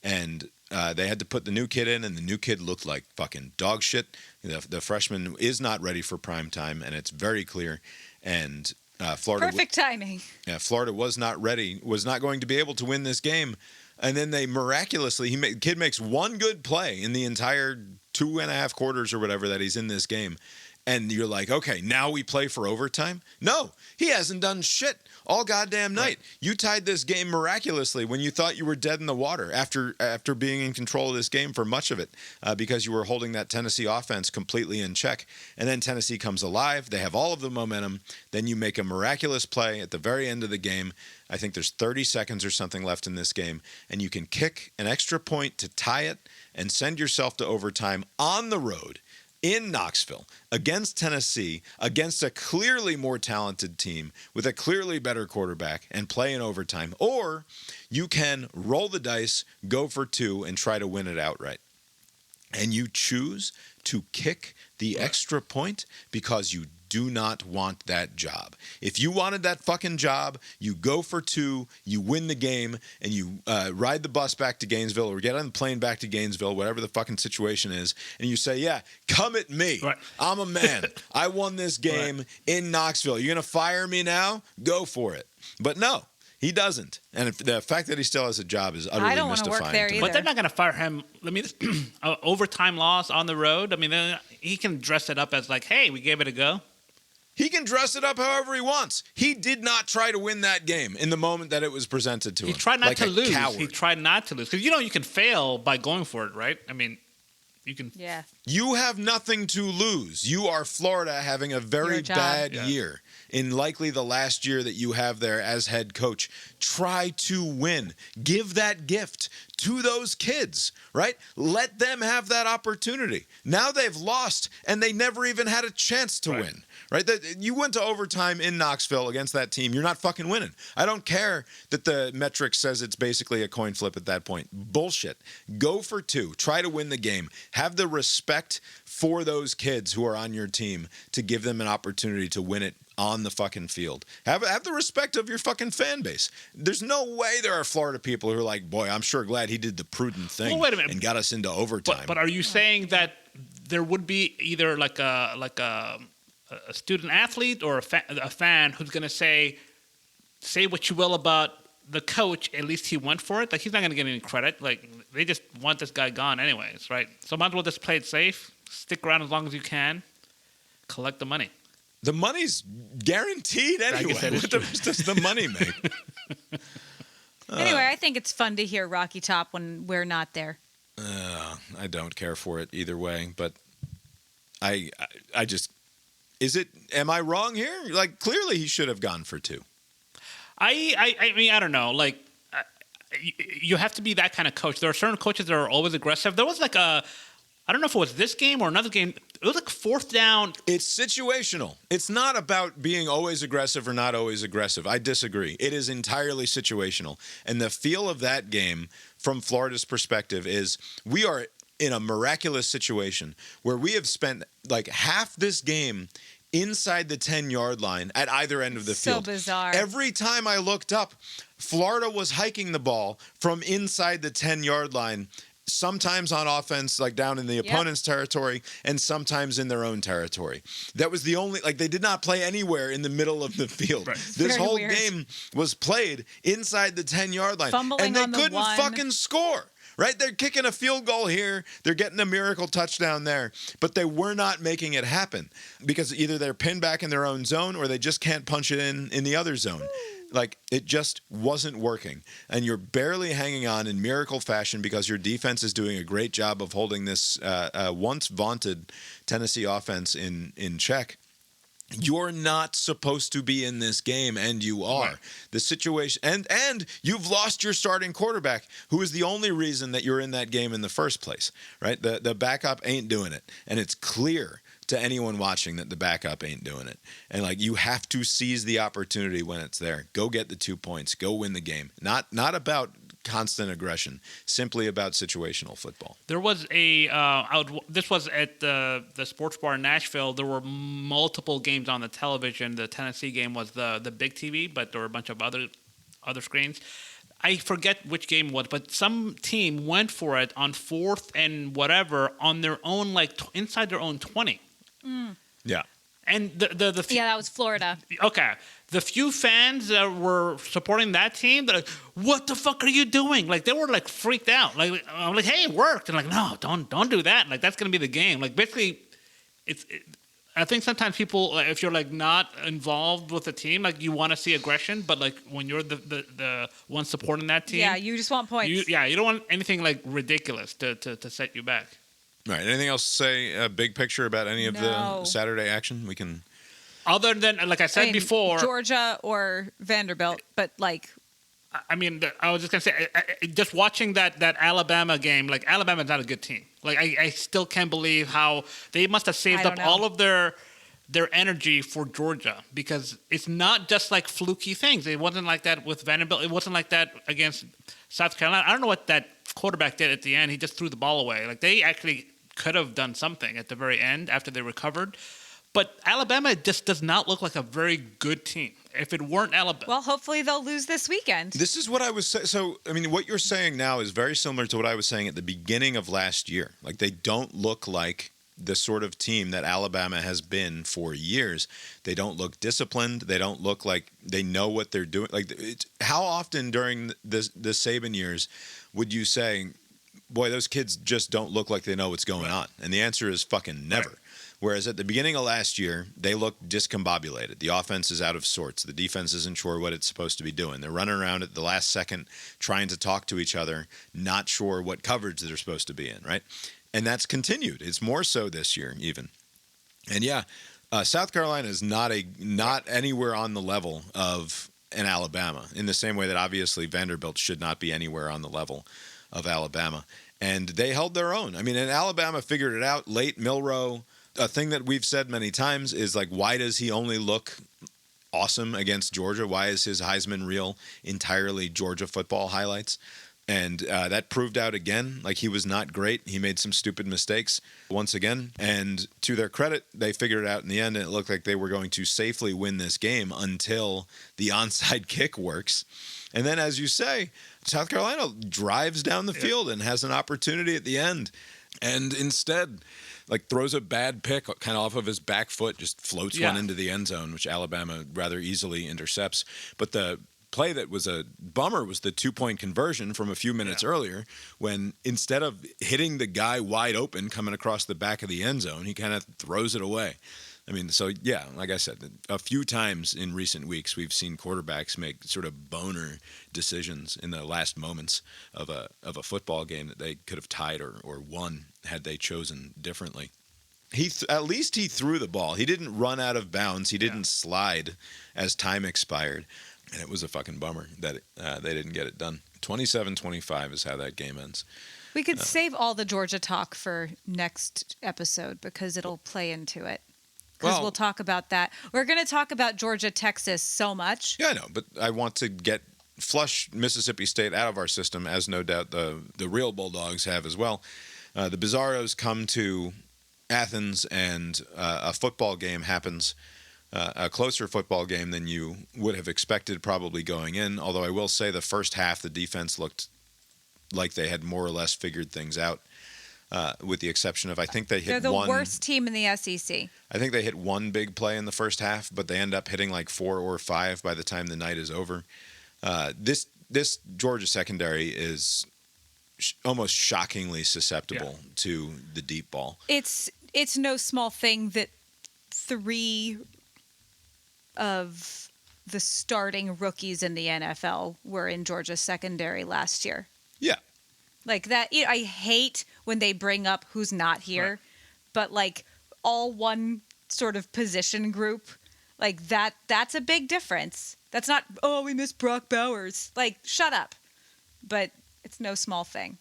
and they had to put the new kid in, and the new kid looked like fucking dog shit. The freshman is not ready for prime time, and it's very clear. And Florida, perfect timing. Yeah, Florida was not ready, was not going to be able to win this game. And then they miraculously, kid makes one good play in the entire 2.5 quarters or whatever that he's in this game. And you're like, okay, now we play for overtime? No, he hasn't done shit all goddamn night. Right. You tied this game miraculously when you thought you were dead in the water after being in control of this game for much of it, because you were holding that Tennessee offense completely in check. And then Tennessee comes alive. They have all of the momentum. Then you make a miraculous play at the very end of the game. I think there's 30 seconds or something left in this game, and you can kick an extra point to tie it and send yourself to overtime on the road in Knoxville against Tennessee, against a clearly more talented team with a clearly better quarterback, and play in overtime. Or you can roll the dice, go for 2, and try to win it outright. And you choose to kick the extra point because you do not want that job. If you wanted that fucking job, you go for 2, you win the game, and you ride the bus back to Gainesville or get on the plane back to Gainesville, whatever the fucking situation is, and you say, yeah, come at me. Right. I'm a man. I won this game in Knoxville. You're going to fire me now? Go for it. But no. He doesn't. And the fact that he still has a job is utterly I don't want to mystifying work there to me. either. But they're not going to fire him. I mean, overtime loss on the road. I mean, he can dress it up as like, hey, we gave it a go. He can dress it up however he wants. He did not try to win that game in the moment that it was presented to him. He tried not like to a lose. coward. He tried not to lose. Because, you can fail by going for it, right? I mean, you can. Yeah. You have nothing to lose. You are Florida having a very Your job. bad Yeah. year. In likely the last year that you have there as head coach. Try to win. Give that gift to those kids, right? Let them have that opportunity. Now they've lost, and they never even had a chance to win, right? You went to overtime in Knoxville against that team. You're not fucking winning. I don't care that the metric says it's basically a coin flip at that point. Bullshit. Go for 2. Try to win the game. Have the respect for those kids who are on your team to give them an opportunity to win it on the fucking field. Have the respect of your fucking fan base. There's no way there are Florida people who are like, boy, I'm sure glad he did the prudent thing Well, wait a minute. and got us into overtime. But are you saying that there would be either like a student athlete or a fan who's going to say what you will about the coach, at least he went for it? Like, he's not going to get any credit. Like, they just want this guy gone anyways, right? So might as well just play it safe, stick around as long as you can, collect the money. The money's guaranteed anyway. guess that is What difference does the money make? Anyway, I think it's fun to hear Rocky Top when we're not there. I don't care for it either way, but I just am I wrong here? Like, clearly he should have gone for 2. I mean, I don't know. Like, you have to be that kind of coach. There are certain coaches that are always aggressive. There was like I don't know if it was this game or another game. It was like 4th down. It's situational. It's not about being always aggressive or not always aggressive. I disagree. It is entirely situational. And the feel of that game from Florida's perspective is we are in a miraculous situation where we have spent like half this game inside the 10-yard line at either end of the field. So bizarre. Every time I looked up, Florida was hiking the ball from inside the 10-yard line, sometimes on offense, like down in the opponent's territory, and sometimes in their own territory. That was the only, like, they did not play anywhere in the middle of the field. Right. This Very whole weird. game was played inside the 10-yard line. Fumbling and they on the couldn't one. fucking score. Right? They're kicking a field goal here. They're getting a miracle touchdown there. But they were not making it happen because either they're pinned back in their own zone or they just can't punch it in the other zone. Like, it just wasn't working. And you're barely hanging on in miracle fashion because your defense is doing a great job of holding this once vaunted Tennessee offense in check. You're not supposed to be in this game, and you are. Right. The situation, and you've lost your starting quarterback, who is the only reason that you're in that game in the first place, right? The backup ain't doing it, and it's clear to anyone watching that the backup ain't doing it. And like, you have to seize the opportunity when it's there. Go get the 2 points. Go win the game. Not about constant aggression, simply about situational football. There was this was at the sports bar in Nashville. There were multiple games on the television. The Tennessee game was the big TV, but there were a bunch of other screens. I forget which game it was, but some team went for it on 4th and whatever on their own, like inside their own 20. Yeah. And the that was Florida. Okay. The few fans that were supporting that team, they're like, what the fuck are you doing? Like, they were like freaked out. Like, I'm like, hey, it worked. And like, no, don't do that. Like, that's going to be the game. Like, basically, I think sometimes people, if you're like not involved with the team, like, you want to see aggression, but like when you're the one supporting that team, Yeah, you just want points. you don't want anything like ridiculous to set you back. All right. Anything else to say, big picture about any of the No. Saturday action? We can. Other than, like I said before, Georgia or Vanderbilt, but like, I mean, I was just gonna say, just watching that Alabama game, like, Alabama's not a good team. Like, I still can't believe how they must have saved up all of their energy for Georgia, because it's not just like fluky things. It wasn't like that with Vanderbilt. It wasn't like that against South Carolina. I don't know what that quarterback did at the end. He just threw the ball away. Like, they actually could have done something at the very end after they recovered. But Alabama just does not look like a very good team. If it weren't Alabama. well, hopefully they'll lose this weekend. This is what I was saying. So, I mean, what you're saying now is very similar to what I was saying at the beginning of last year. Like, they don't look like the sort of team that Alabama has been for years. They don't look disciplined. They don't look like they know what they're doing. Like, how often during the Saban years would you say, boy, those kids just don't look like they know what's going on? And the answer is fucking never. Right. Whereas at the beginning of last year, they looked discombobulated. The offense is out of sorts. The defense isn't sure what it's supposed to be doing. They're running around at the last second trying to talk to each other, not sure what coverage they're supposed to be in, right? And that's continued. It's more so this year even. And yeah, South Carolina is not anywhere on the level of an Alabama, in the same way that obviously Vanderbilt should not be anywhere on the level of Alabama. And they held their own. I mean, and Alabama figured it out late. Milroe, a thing that we've said many times is like, why does he only look awesome against Georgia? Why is his Heisman reel entirely Georgia football highlights? And that proved out again. Like, he was not great. He made some stupid mistakes once again. And to their credit, they figured it out in the end, and it looked like they were going to safely win this game until the onside kick works. And then, as you say, South Carolina drives down the field and has an opportunity at the end. And instead, like, throws a bad pick kind of off of his back foot, just floats one into the end zone, which Alabama rather easily intercepts. But the play that was a bummer was the 2-point conversion from a few minutes earlier, when instead of hitting the guy wide open coming across the back of the end zone, he kind of throws it away. I mean, so yeah, like I said, a few times in recent weeks we've seen quarterbacks make sort of boner decisions in the last moments of a football game that they could have tied or won had they chosen differently. At least he threw the ball. He didn't run out of bounds. He didn't slide as time expired. And it was a fucking bummer that they didn't get it done. 27-25 is how that game ends. We could save all the Georgia talk for next episode because it'll play into it. Because we'll talk about that. We're going to talk about Georgia, Texas so much. Yeah, I know. But I want to flush Mississippi State out of our system, as no doubt the real Bulldogs have as well. The Bizarros come to Athens, and a football game happens. A closer football game than you would have expected probably going in, although I will say the first half the defense looked like they had more or less figured things out, with the exception of I think they hit They're the worst team in the SEC. I think they hit one big play in the first half, but they end up hitting like 4 or 5 by the time the night is over. This Georgia secondary is almost shockingly susceptible to the deep ball. It's no small thing that 3 of the starting rookies in the NFL were in Georgia's secondary last year. Yeah. Like that, I hate when they bring up who's not here, but like all one sort of position group, like that's a big difference. That's not, we miss Brock Bowers. Like, shut up. But it's no small thing.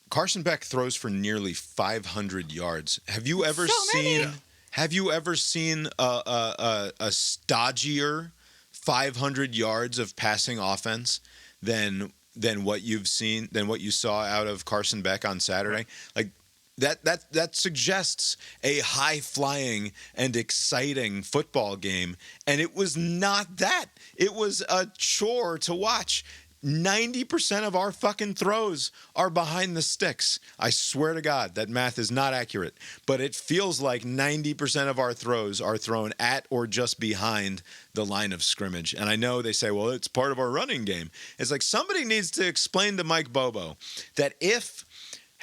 Carson Beck throws for nearly 500 yards. Have you ever seen... Have you ever seen a stodgier 500 yards of passing offense than what you saw out of Carson Beck on Saturday? Like that suggests a high flying and exciting football game, and it was not that. It was a chore to watch. 90% of our fucking throws are behind the sticks. I swear to God, that math is not accurate, but it feels like 90% of our throws are thrown at or just behind the line of scrimmage. And I know they say, well, it's part of our running game. It's like somebody needs to explain to Mike Bobo that if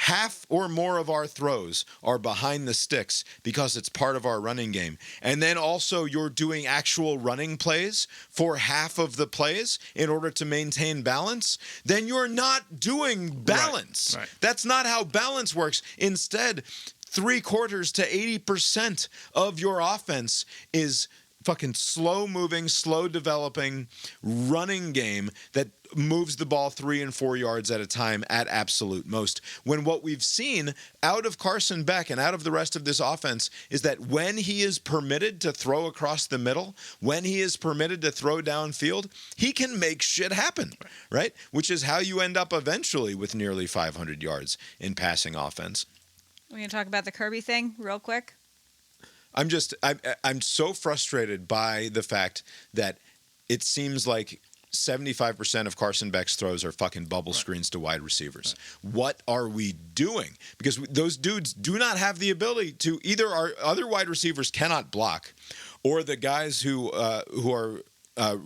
half or more of our throws are behind the sticks because it's part of our running game, and then also you're doing actual running plays for half of the plays in order to maintain balance, then you're not doing balance. Right. That's not how balance works. Instead, 3/4 to 80% of your offense is fucking slow-moving, slow-developing running game that moves the ball 3 and 4 yards at a time at absolute most. When what we've seen out of Carson Beck and out of the rest of this offense is that when he is permitted to throw across the middle, when he is permitted to throw downfield, he can make shit happen, right? Which is how you end up eventually with nearly 500 yards in passing offense. We're going to talk about the Kirby thing real quick. I'm so frustrated by the fact that it seems like 75% of Carson Beck's throws are fucking bubble screens to wide receivers. What are we doing? Because those dudes do not have the ability to, either our other wide receivers cannot block, or the guys who are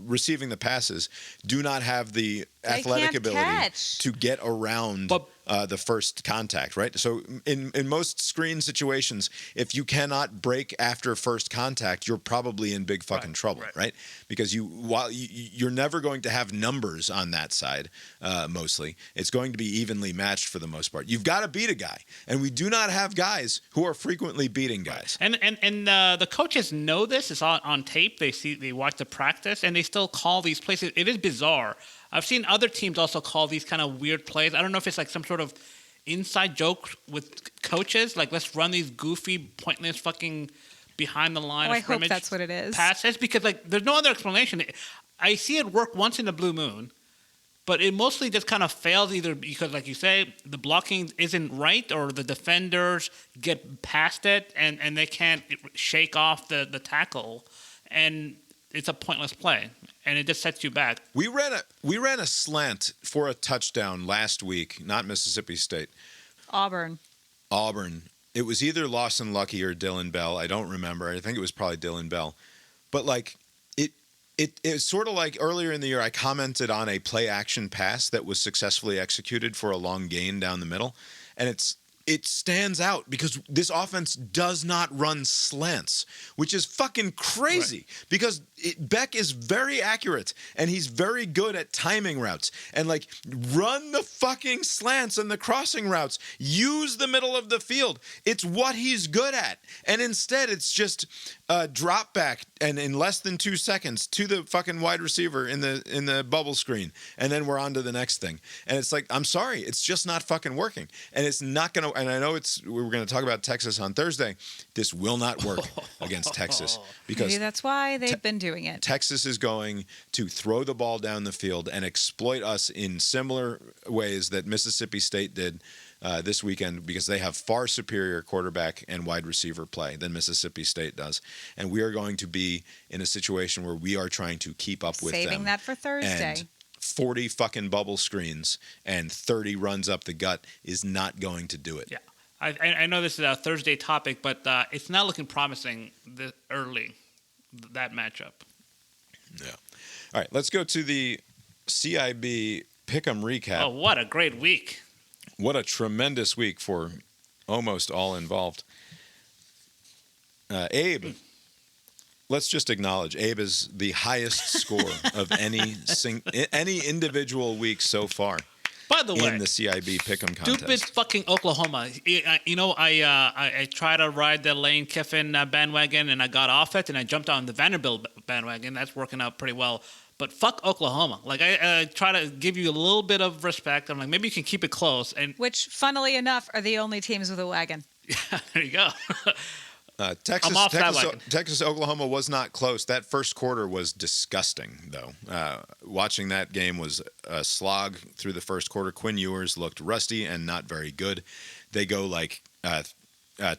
receiving the passes do not have the athletic ability to get around the first contact, right? So in most screen situations, if you cannot break after first contact, you're probably in big fucking trouble, right? Because you're never going to have numbers on that side, mostly. It's going to be evenly matched for the most part. You've got to beat a guy, and we do not have guys who are frequently beating guys. And the coaches know this. It's on tape. They watch the practice, and they still call these plays. It is bizarre. I've seen other teams also call these kind of weird plays. I don't know if it's like some sort of inside joke with coaches, like let's run these goofy, pointless fucking behind the line of scrimmage. I hope that's what it is. Passes, because like there's no other explanation. I see it work once in a blue moon, but it mostly just kind of fails either because, like you say, the blocking isn't right, or the defenders get past it and they can't shake off the tackle, and it's a pointless play, and it just sets you back. We ran a slant for a touchdown last week, not Mississippi State. Auburn. It was either Lawson Lucky or Dylan Bell. I don't remember. I think it was probably Dylan Bell. But like it's sort of like earlier in the year, I commented on a play action pass that was successfully executed for a long gain down the middle, and it stands out because this offense does not run slants, which is fucking crazy because Beck is very accurate and he's very good at timing routes and like run the fucking slants and the crossing routes, use the middle of the field. It's what he's good at. And instead it's just a drop back and in less than 2 seconds to the fucking wide receiver in the bubble screen. And then we're on to the next thing. And it's like, I'm sorry, it's just not fucking working. And it's not going to, and I know we're going to talk about Texas on Thursday. This will not work against Texas because maybe that's why they've been doing it. Texas is going to throw the ball down the field and exploit us in similar ways that Mississippi State did this weekend because they have far superior quarterback and wide receiver play than Mississippi State does. And we are going to be in a situation where we are trying to keep up with them. Saving that for Thursday. And 40 fucking bubble screens and 30 runs up the gut is not going to do it. Yeah. I know this is a Thursday topic, but it's not looking promising early, that matchup. Yeah. All right, let's go to the CIB Pick'em recap. Oh, what a great week. What a tremendous week for almost all involved. Abe, let's just acknowledge Abe is the highest score of any individual week so far. By the way, in the CIB Pick'em contest. Stupid fucking Oklahoma. You know, I tried to ride the Lane Kiffin bandwagon, and I got off it, and I jumped on the Vanderbilt bandwagon. That's working out pretty well. But fuck Oklahoma. Like, I try to give you a little bit of respect. I'm like, maybe you can keep it close. Which, funnily enough, are the only teams with a wagon. Yeah, there you go. Texas, Oklahoma was not close. That first quarter was disgusting, though. Watching that game was a slog through the first quarter. Quinn Ewers looked rusty and not very good. They go like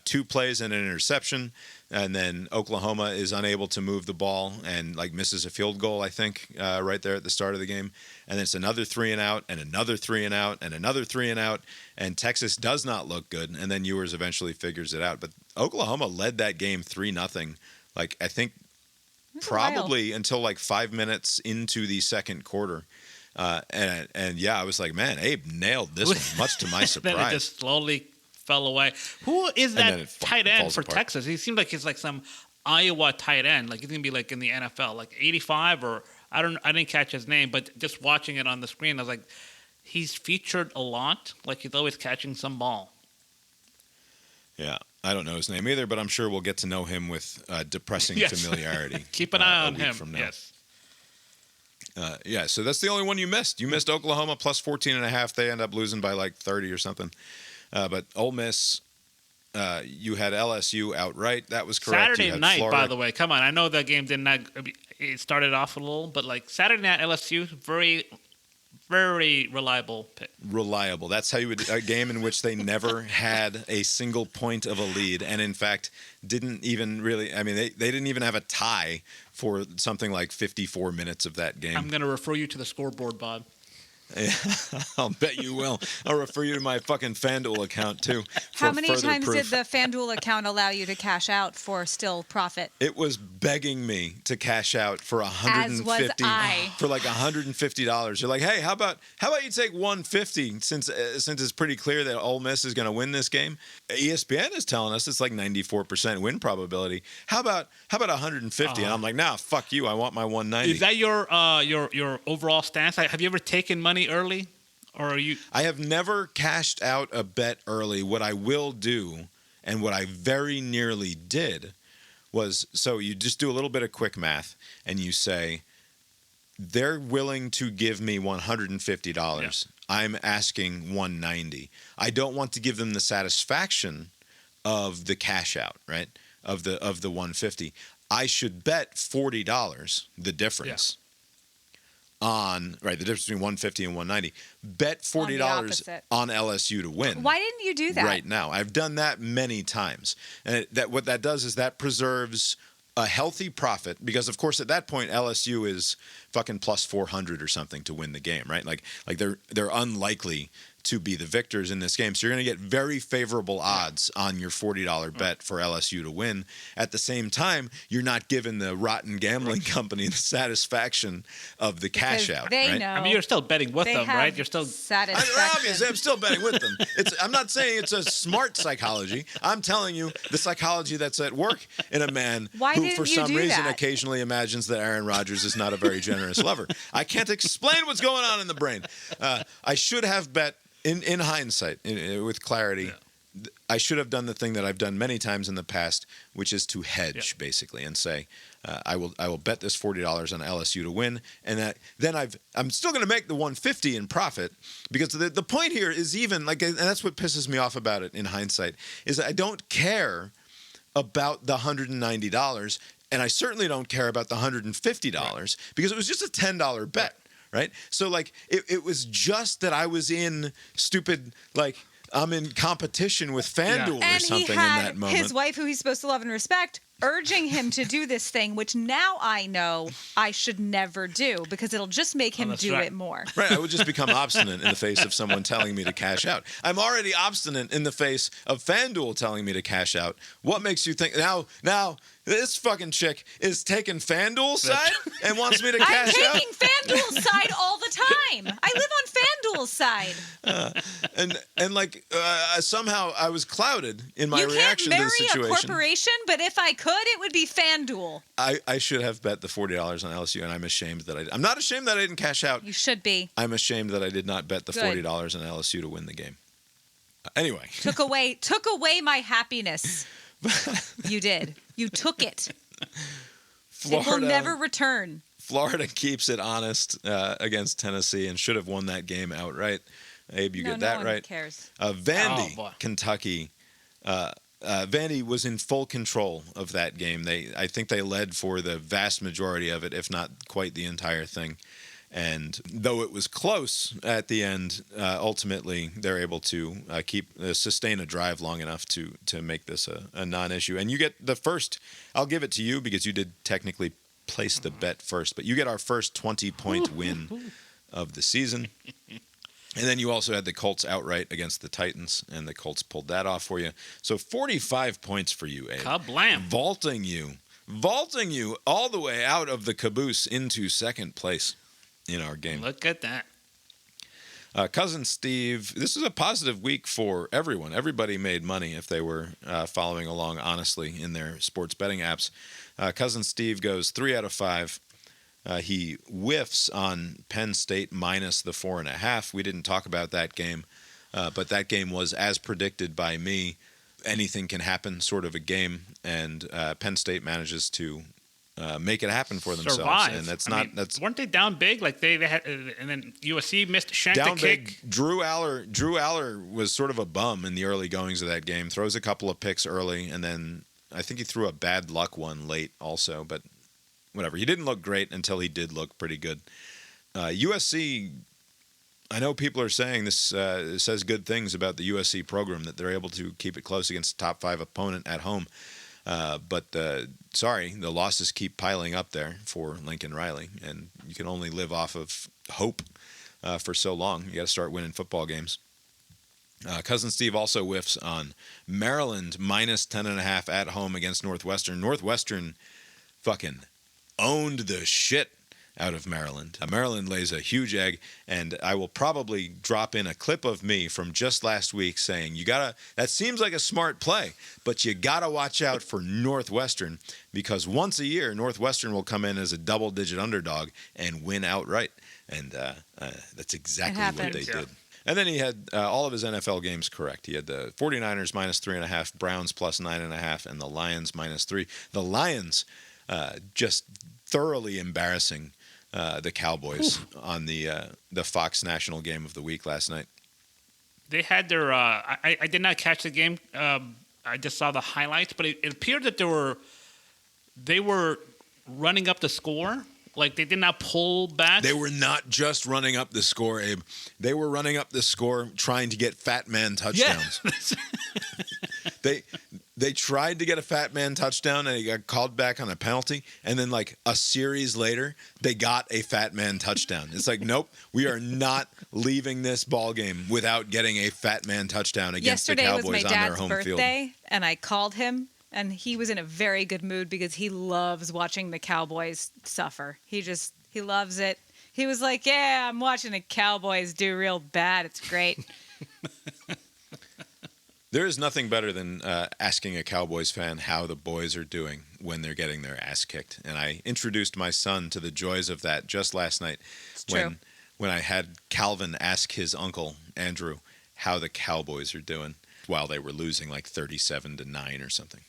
2 plays and an interception, and then Oklahoma is unable to move the ball and like misses a field goal, I think, right there at the start of the game. And it's another 3 and out, and another 3 and out, and another 3 and out. And Texas does not look good. And then Ewers eventually figures it out. But Oklahoma led that game 3-0. Like, I think probably until like 5 minutes into the second quarter. And yeah, I was like, man, Abe nailed this one, much to my surprise. Then it just slowly fell away. Who is that tight end for Texas? He seemed like he's like some Iowa tight end. Like he's gonna be like in the NFL, like 85 or I didn't catch his name, but just watching it on the screen, I was like, he's featured a lot. Like he's always catching some ball. Yeah, I don't know his name either, but I'm sure we'll get to know him with depressing familiarity. Keep an eye on him. Yes. Yeah, so that's the only one you missed. You missed Oklahoma plus 14.5. They end up losing by like 30 or something. But Ole Miss, you had LSU outright. That was correct. Saturday night, Florida. By the way. Come on. I know that game it started off a little, but like Saturday night LSU, very very reliable pick. Reliable. That's how you would a game in which they never had a single point of a lead, and in fact didn't even really. I mean, they didn't even have a tie for something like 54 minutes of that game. I'm going to refer you to the scoreboard, Bob. Yeah, I'll bet you will. I'll refer you to my fucking FanDuel account too. How many further times proof. did the FanDuel account allow you to cash out for still profit? It was begging me to cash out for $150. As was I. For like $150. You're like, hey, how about you take $150 since it's pretty clear that Ole Miss is going to win this game. ESPN is telling us it's like 94% win probability. How about $150? And I'm like, nah, fuck you. I want my $190. Is that your overall stance? Have you ever taken money early, or are you? I have never cashed out a bet early. What I will do, and what I very nearly did, was so you just do a little bit of quick math, and you say, they're willing to give me $150. Yeah. I'm asking $190. I don't want to give them the satisfaction of the cash out, right? Of the $150. I should bet $40, the difference. Yeah. The difference between $150 and $190. Bet $40 on LSU to win. Why didn't you do that? Right now. I've done that many times. And what that does is that preserves a healthy profit because, of course, at that point, LSU is fucking plus 400 or something to win the game, right? Like they're unlikely to be the victors in this game. So you're going to get very favorable odds on your $40 bet for LSU to win. At the same time, you're not giving the rotten gambling company the satisfaction of the cash out. They right? know. I mean, you're still betting with them, right? You're still satisfaction. Obviously, I'm still betting with them. I'm not saying it's a smart psychology. I'm telling you the psychology that's at work in a man who, for some reason, occasionally imagines that Aaron Rodgers is not a very generous lover. I can't explain what's going on in the brain. I should have bet. In hindsight, with clarity, I should have done the thing that I've done many times in the past, which is to hedge basically and say, I will bet this $40 on LSU to win, and then I'm still going to make the $150 in profit because the point here is even like, and that's what pisses me off about it in hindsight is I don't care about the $190, and I certainly don't care about the $150 because it was just a $10 bet. Right? So, like, it was just that I was in stupid, like, I'm in competition with FanDuel or something in that moment. And he had his wife, who he's supposed to love and respect, urging him to do this thing, which now I know I should never do because it'll just make him do it more. Right. I would just become obstinate in the face of someone telling me to cash out. I'm already obstinate in the face of FanDuel telling me to cash out. What makes you think now this fucking chick is taking FanDuel's side and wants me to cash out? I'm taking FanDuel's side all the time. I live on FanDuel's side. Somehow I was clouded in my reaction to the situation. You can't marry a corporation, but if I could, it would be FanDuel. I should have bet the $40 on LSU, and I'm ashamed that I'm not ashamed that I didn't cash out. You should be. I'm ashamed that I did not bet the $40 on LSU to win the game. Anyway. Took away my happiness. You did. You took it. It will never return. Florida keeps it honest against Tennessee and should have won that game outright. Abe, you get that right? No one cares. Vandy, Kentucky. Vandy was in full control of that game. I think they led for the vast majority of it, if not quite the entire thing. And though it was close at the end, ultimately they're able to sustain a drive long enough to make this a non-issue. And you get the first. I'll give it to you because you did technically place the bet first, but you get our first 20-point win of the season. And then you also had the Colts outright against the Titans, and the Colts pulled that off for you. So 45 points for you, Abe. Kablam. Vaulting you all the way out of the caboose into second place in our game. Look at that. Cousin Steve, this is a positive week for everyone. Everybody made money if they were following along honestly in their sports betting apps. Cousin Steve goes 3 out of 5. He whiffs on Penn State minus the 4.5. We didn't talk about that game, but that game was as predicted by me. Anything can happen sort of a game, and Penn State manages to make it happen for themselves. Survive. And that's weren't they down big? Like they had, and then USC shanked down the big. kick. Drew Aller was sort of a bum in the early goings of that game. Throws a couple of picks early, and then I think he threw a bad luck one late also. But whatever, he didn't look great until he did look pretty good. USC I know people are saying this says good things about the USC program, that they're able to keep it close against a top 5 opponent at home. But sorry, the losses keep piling up there for Lincoln Riley, and you can only live off of hope for so long. You got to start winning football games. Cousin Steve also whiffs on Maryland minus 10.5 at home against Northwestern. Northwestern fucking owned the shit out of Maryland. Maryland lays a huge egg, and I will probably drop in a clip of me from just last week saying, that seems like a smart play, but you gotta watch out for Northwestern, because once a year, Northwestern will come in as a double-digit underdog and win outright. And that's exactly what they did. And then he had all of his NFL games correct. He had the 49ers minus 3.5, Browns plus 9.5, and the Lions minus 3. The Lions just thoroughly embarrassing the Cowboys on the Fox National Game of the Week last night. They had their. I did not catch the game. I just saw the highlights, but it appeared that they were running up the score. Like, they did not pull back. They were not just running up the score, Abe. They were running up the score trying to get fat man touchdowns. Yeah. They tried to get a fat man touchdown, and he got called back on a penalty. And then, like, a series later, they got a fat man touchdown. It's like, nope, we are not leaving this ball game without getting a fat man touchdown against the Cowboys on their home field. Yesterday was my dad's birthday, and I called him. And he was in a very good mood because he loves watching the Cowboys suffer. He loves it. He was like, yeah, I'm watching the Cowboys do real bad. It's great. There is nothing better than asking a Cowboys fan how the boys are doing when they're getting their ass kicked. And I introduced my son to the joys of that just last night when I had Calvin ask his uncle, Andrew, how the Cowboys are doing while they were losing like 37-9 or something.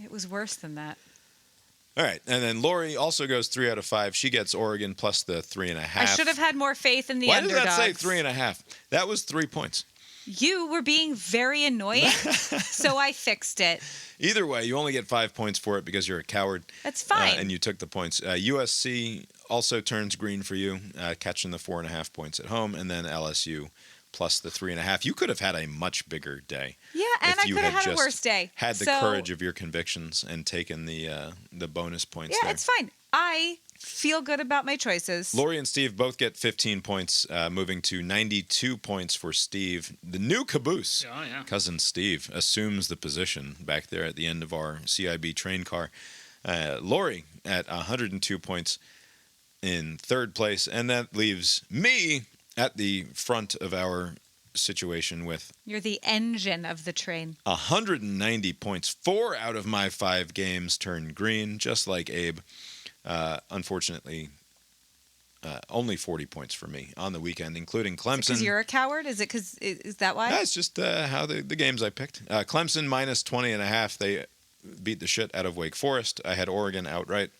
It was worse than that. All right. And then Lori also goes 3 out of 5. She gets Oregon plus the 3.5. I should have had more faith in the underdogs. Why did that say 3.5? That was 3 points. You were being very annoying, so I fixed it. Either way, you only get 5 points for it because you're a coward. That's fine. And you took the points. USC also turns green for you, catching the 4.5 points at home. And then LSU plus the 3.5. You could have had a much bigger day. Yeah, and I could have had a worse day. Had the courage of your convictions and taken the bonus points. Yeah, it's fine. I feel good about my choices. Lori and Steve both get 15 points, moving to 92 points for Steve. The new caboose, Cousin Steve, assumes the position back there at the end of our CIB train car. Lori at 102 points in third place, and that leaves me at the front of our situation with... You're the engine of the train. 190 points. 4 out of my 5 games turned green, just like Abe. Unfortunately, only 40 points for me on the weekend, including Clemson. Because you're a coward? Is that why? That's just how the games I picked. Clemson minus 20.5. They beat the shit out of Wake Forest. I had Oregon outright.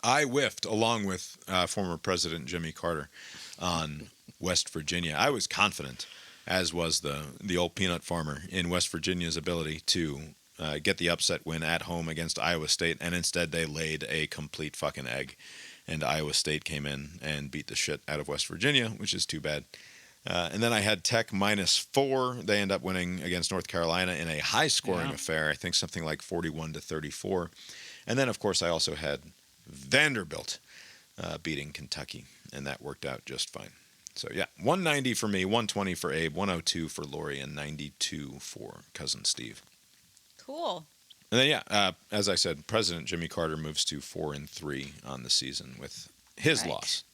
I whiffed, along with former President Jimmy Carter, on West Virginia. I was confident, as was the old peanut farmer, in West Virginia's ability to get the upset win at home against Iowa State, and instead they laid a complete fucking egg. And Iowa State came in and beat the shit out of West Virginia, which is too bad. And then I had Tech minus 4. They end up winning against North Carolina in a high-scoring affair. I think something like 41-34. And then, of course, I also had Vanderbilt beating Kentucky, and that worked out just fine. So, 190 for me, 120 for Abe, 102 for Lori, and 92 for Cousin Steve. Cool. And then, as I said, President Jimmy Carter moves to 4-3 on the season with his loss.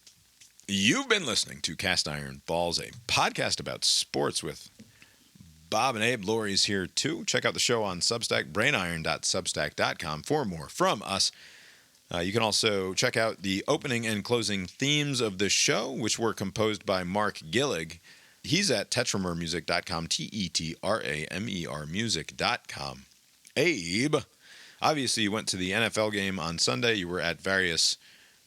You've been listening to Cast Iron Balls, a podcast about sports with Bob and Abe. Lori's here, too. Check out the show on Substack, brainiron.substack.com, for more from us. You can also check out the opening and closing themes of the show, which were composed by Mark Gillig. He's at tetramermusic.com, Tetramer music.com. Abe, obviously you went to the NFL game on Sunday. You were at various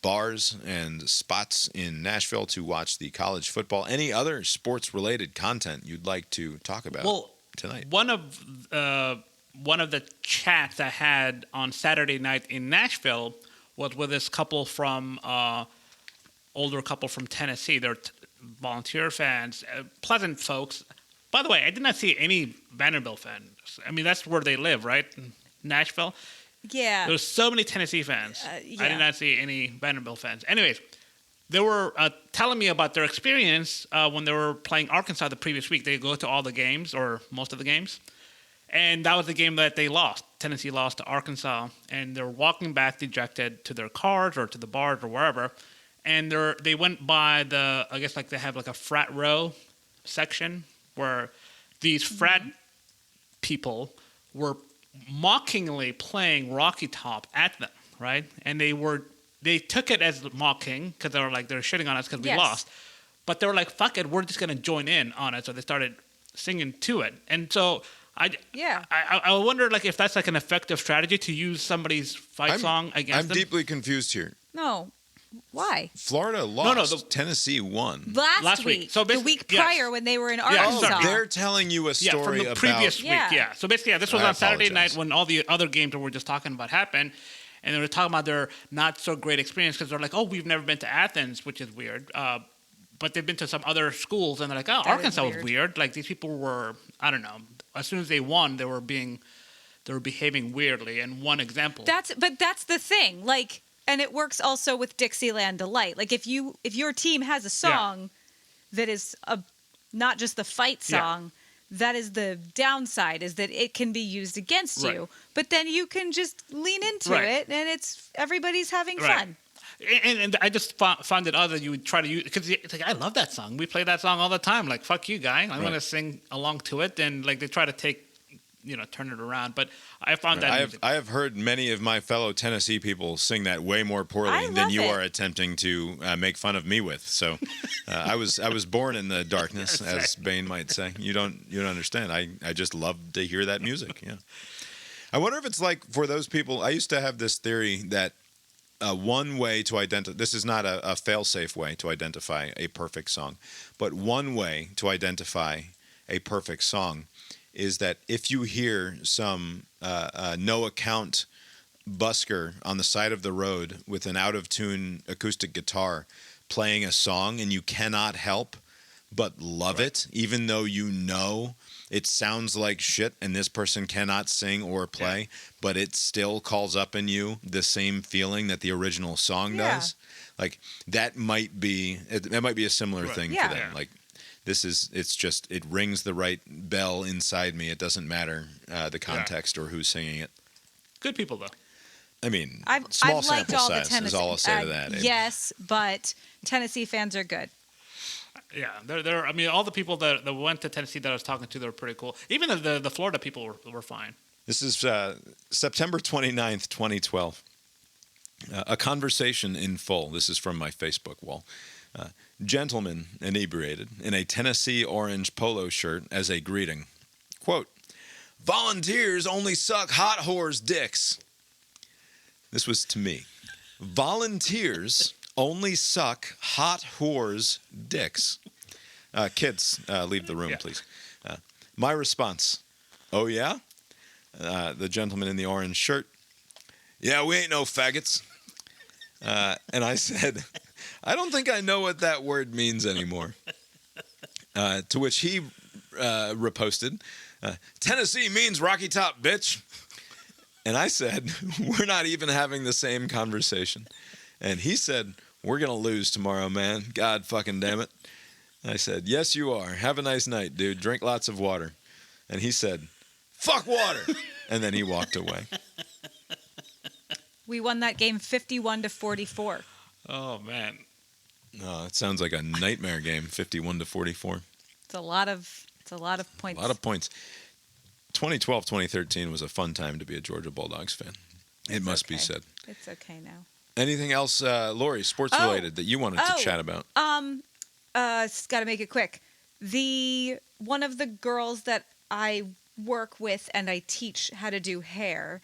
bars and spots in Nashville to watch the college football. Any other sports-related content you'd like to talk about tonight? One of the chats I had on Saturday night in Nashville was with this couple from older couple from Tennessee. They're volunteer fans, pleasant folks. By the way, I did not see any Vanderbilt fans. I mean, that's where they live, right? In Nashville. Yeah. There was so many Tennessee fans. Yeah. I did not see any Vanderbilt fans. Anyways, they were telling me about their experience when they were playing Arkansas the previous week. They go to all the games or most of the games. And that was the game that they lost. Tennessee lost to Arkansas. And they're walking back dejected to their cars or to the bars or wherever. And they went by I guess like they have like a frat row section where these frat people were mockingly playing Rocky Top at them, right? And they took it as mocking because they're shitting on us because we lost. But they were like, fuck it, we're just going to join in on it. So they started singing to it. And so I wonder if that's like an effective strategy to use somebody's fight song against them. I'm deeply confused here. No. Why? Florida lost. Tennessee won. Last week. So the week prior when they were in Arkansas. They're telling you a story from the previous week. Yeah. So basically, this was on Saturday night when all the other games that we're just talking about happened. And they were talking about their not so great experience because they're like, oh, we've never been to Athens, which is weird. But they've been to some other schools and they're like, oh, Arkansas was weird. Like these people were, I don't know. As soon as they won, they were behaving weirdly. And one example. But that's the thing. And it works also with Dixieland Delight. Like if your team has a song that is not just the fight song, that is the downside, is that it can be used against you. But then you can just lean into it, and everybody's having fun. And I just found it odd that you would try to use, because it's like, I love that song. We play that song all the time. Like, fuck you, guy. I'm going to sing along to it. And they try to turn it around. But I found that I have heard many of my fellow Tennessee people sing that way more poorly than you are attempting to make fun of me with. So I was born in the darkness, as Bane might say. You don't understand. I just love to hear that music. Yeah. I wonder if it's like for those people. I used to have this theory that one way to identify, this is not a fail-safe way to identify a perfect song, but one way to identify a perfect song is that if you hear some no-account busker on the side of the road with an out-of-tune acoustic guitar playing a song and you cannot help but love it, even though you know it sounds like shit and this person cannot sing or play, but it still calls up in you the same feeling that the original song does. Like that might be a similar thing for them. Like it rings the right bell inside me. It doesn't matter the context or who's singing it. Good people though. I mean, I've small liked sample all size the Tennessee, is all I'll say to that. Yes, but Tennessee fans are good. Yeah, they're. I mean, all the people that went to Tennessee that I was talking to, they were pretty cool. Even the Florida people were fine. This is September 29th, 2012. A conversation in full. This is from my Facebook wall. Gentleman inebriated in a Tennessee orange polo shirt as a greeting. Quote, volunteers only suck hot whores' dicks. This was to me. Volunteers only suck hot whores' dicks. Kids, leave the room, please. My response, oh yeah? The gentleman in the orange shirt, yeah, we ain't no faggots. And I said, I don't think I know what that word means anymore. To which he reposted, Tennessee means Rocky Top, bitch. And I said, we're not even having the same conversation. And he said, we're going to lose tomorrow, man. God fucking damn it. And I said, yes, you are. Have a nice night, dude. Drink lots of water. And he said, fuck water. And then he walked away. We won that game 51-44. Oh, man. Oh, it sounds like a nightmare game, 51-44. It's a lot of points. A lot of points. 2012, 2013 was a fun time to be a Georgia Bulldogs fan. It must be said. It's okay now. Anything else, Lori, sports related that you wanted to chat about? Got to make it quick. One of the girls that I work with and I teach how to do hair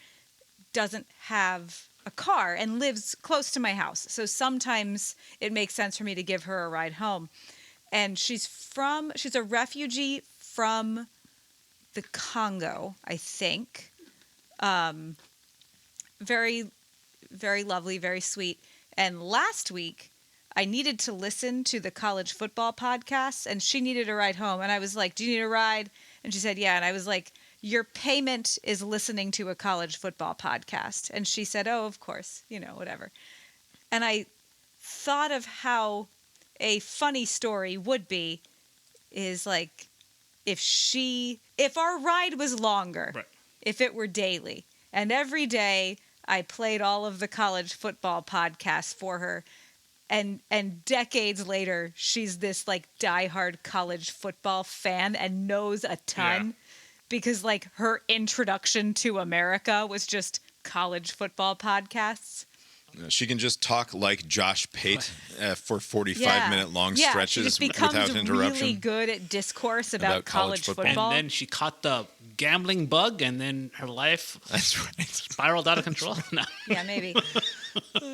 doesn't have a car and lives close to my house. So sometimes it makes sense for me to give her a ride home. And she's a refugee from the Congo, I think. Very, very lovely, very sweet. And last week, I needed to listen to the college football podcasts, and she needed a ride home. And I was like, do you need a ride? And she said, yeah. And I was like, your payment is listening to a college football podcast. And she said, oh, of course, whatever. And I thought of how a funny story would be is like if our ride was longer, Right. if it were daily, and every day I played all of the college football podcasts for her, and decades later she's this like diehard college football fan and knows a ton because like her introduction to America was just college football podcasts. She can just talk like Josh Pate for 45-minute long stretches she just becomes without interruption. really good at discourse about college football. And then she caught the gambling bug, and then her life spiraled out of control. No. Yeah, maybe.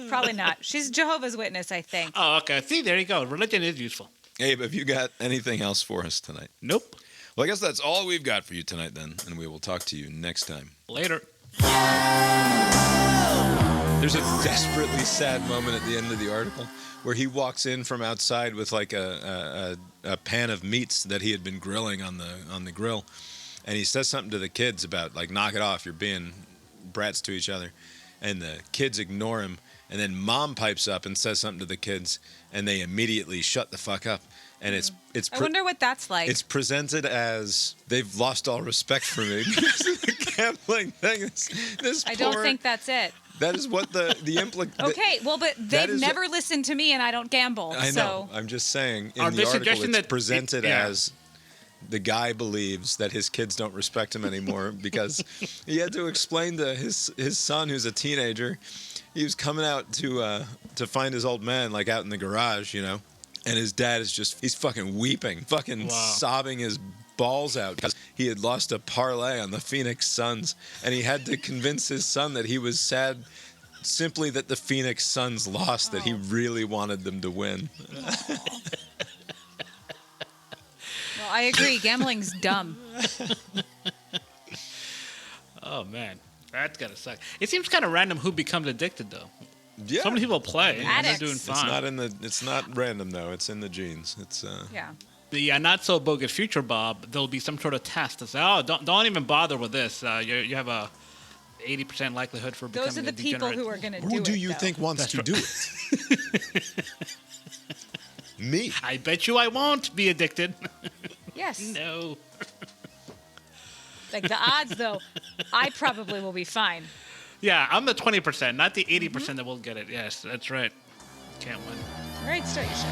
Probably not. She's Jehovah's Witness, I think. Oh, okay. See, there you go. Religion is useful. Abe, have you got anything else for us tonight? Nope. Well, I guess that's all we've got for you tonight then, and we will talk to you next time. Later. There's a desperately sad moment at the end of the article where he walks in from outside with like a pan of meats that he had been grilling on the grill, and he says something to the kids about like, knock it off, you're being brats to each other, and the kids ignore him, and then mom pipes up and says something to the kids, and they immediately shut the fuck up. And it's I wonder what that's like. It's presented as they've lost all respect for me because of the gambling thing. I don't think that's it. That is what the implication. Okay, well, but they've never listened to me, and I don't gamble. I know. So. I'm just saying. In Are the they article, suggesting it's that presented as the guy believes that his kids don't respect him anymore because he had to explain to his son, who's a teenager. He was coming out to find his old man, like out in the garage, and his dad is he's fucking weeping, sobbing his balls out because he had lost a parlay on the Phoenix Suns, and he had to convince his son that he was sad simply that the Phoenix Suns lost, that he really wanted them to win. Well, I agree. Gambling's dumb. Oh, man. That's got to suck. It seems kind of random who becomes addicted, though. Yeah. So many people play, and they're doing fine. It's not random though. It's in the genes. It's Yeah. The not so bogus future, Bob. There'll be some sort of test to say, "Oh, don't even bother with this. You have a 80% likelihood for becoming Those are the a degenerate." people who are going to do it. Who do you though. think wants to do it? Me. I bet you I won't be addicted. Yes. No. Like the odds, though, I probably will be fine. Yeah, I'm the 20%, not the 80% that will get it. Yes, that's right. Can't win. All right, start your show.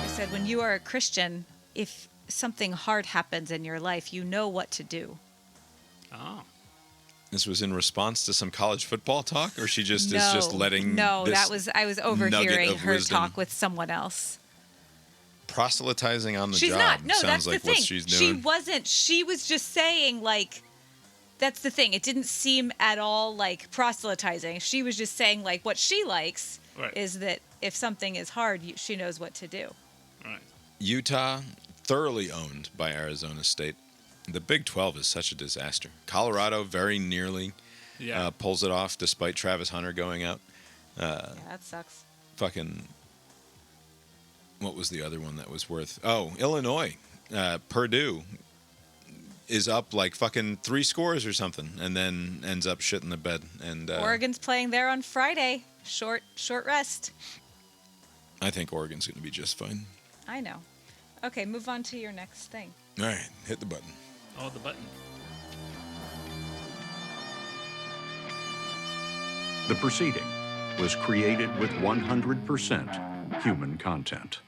I said, when you are a Christian, if something hard happens in your life, you know what to do. Oh. This was in response to some college football talk, or she just No, is just letting No, this I was overhearing of her wisdom. talk with someone else. Proselytizing on the She's job not. No, sounds that's like the thing. what she's doing. She wasn't. She was just saying, like, that's the thing. It didn't seem at all like proselytizing. She was just saying, like, what she likes is that if something is hard, she knows what to do. Right. Utah, thoroughly owned by Arizona State. The Big 12 is such a disaster. Colorado very nearly pulls it off despite Travis Hunter going out. Yeah, that sucks. Fucking, what was the other one that was worth? Oh, Illinois. Purdue is up like fucking 3 scores or something, and then ends up shitting the bed. And Oregon's playing there on Friday. Short rest. I think Oregon's going to be just fine. I know. Okay, move on to your next thing. All right, hit the button. Oh, the button. The proceeding was created with 100% human content.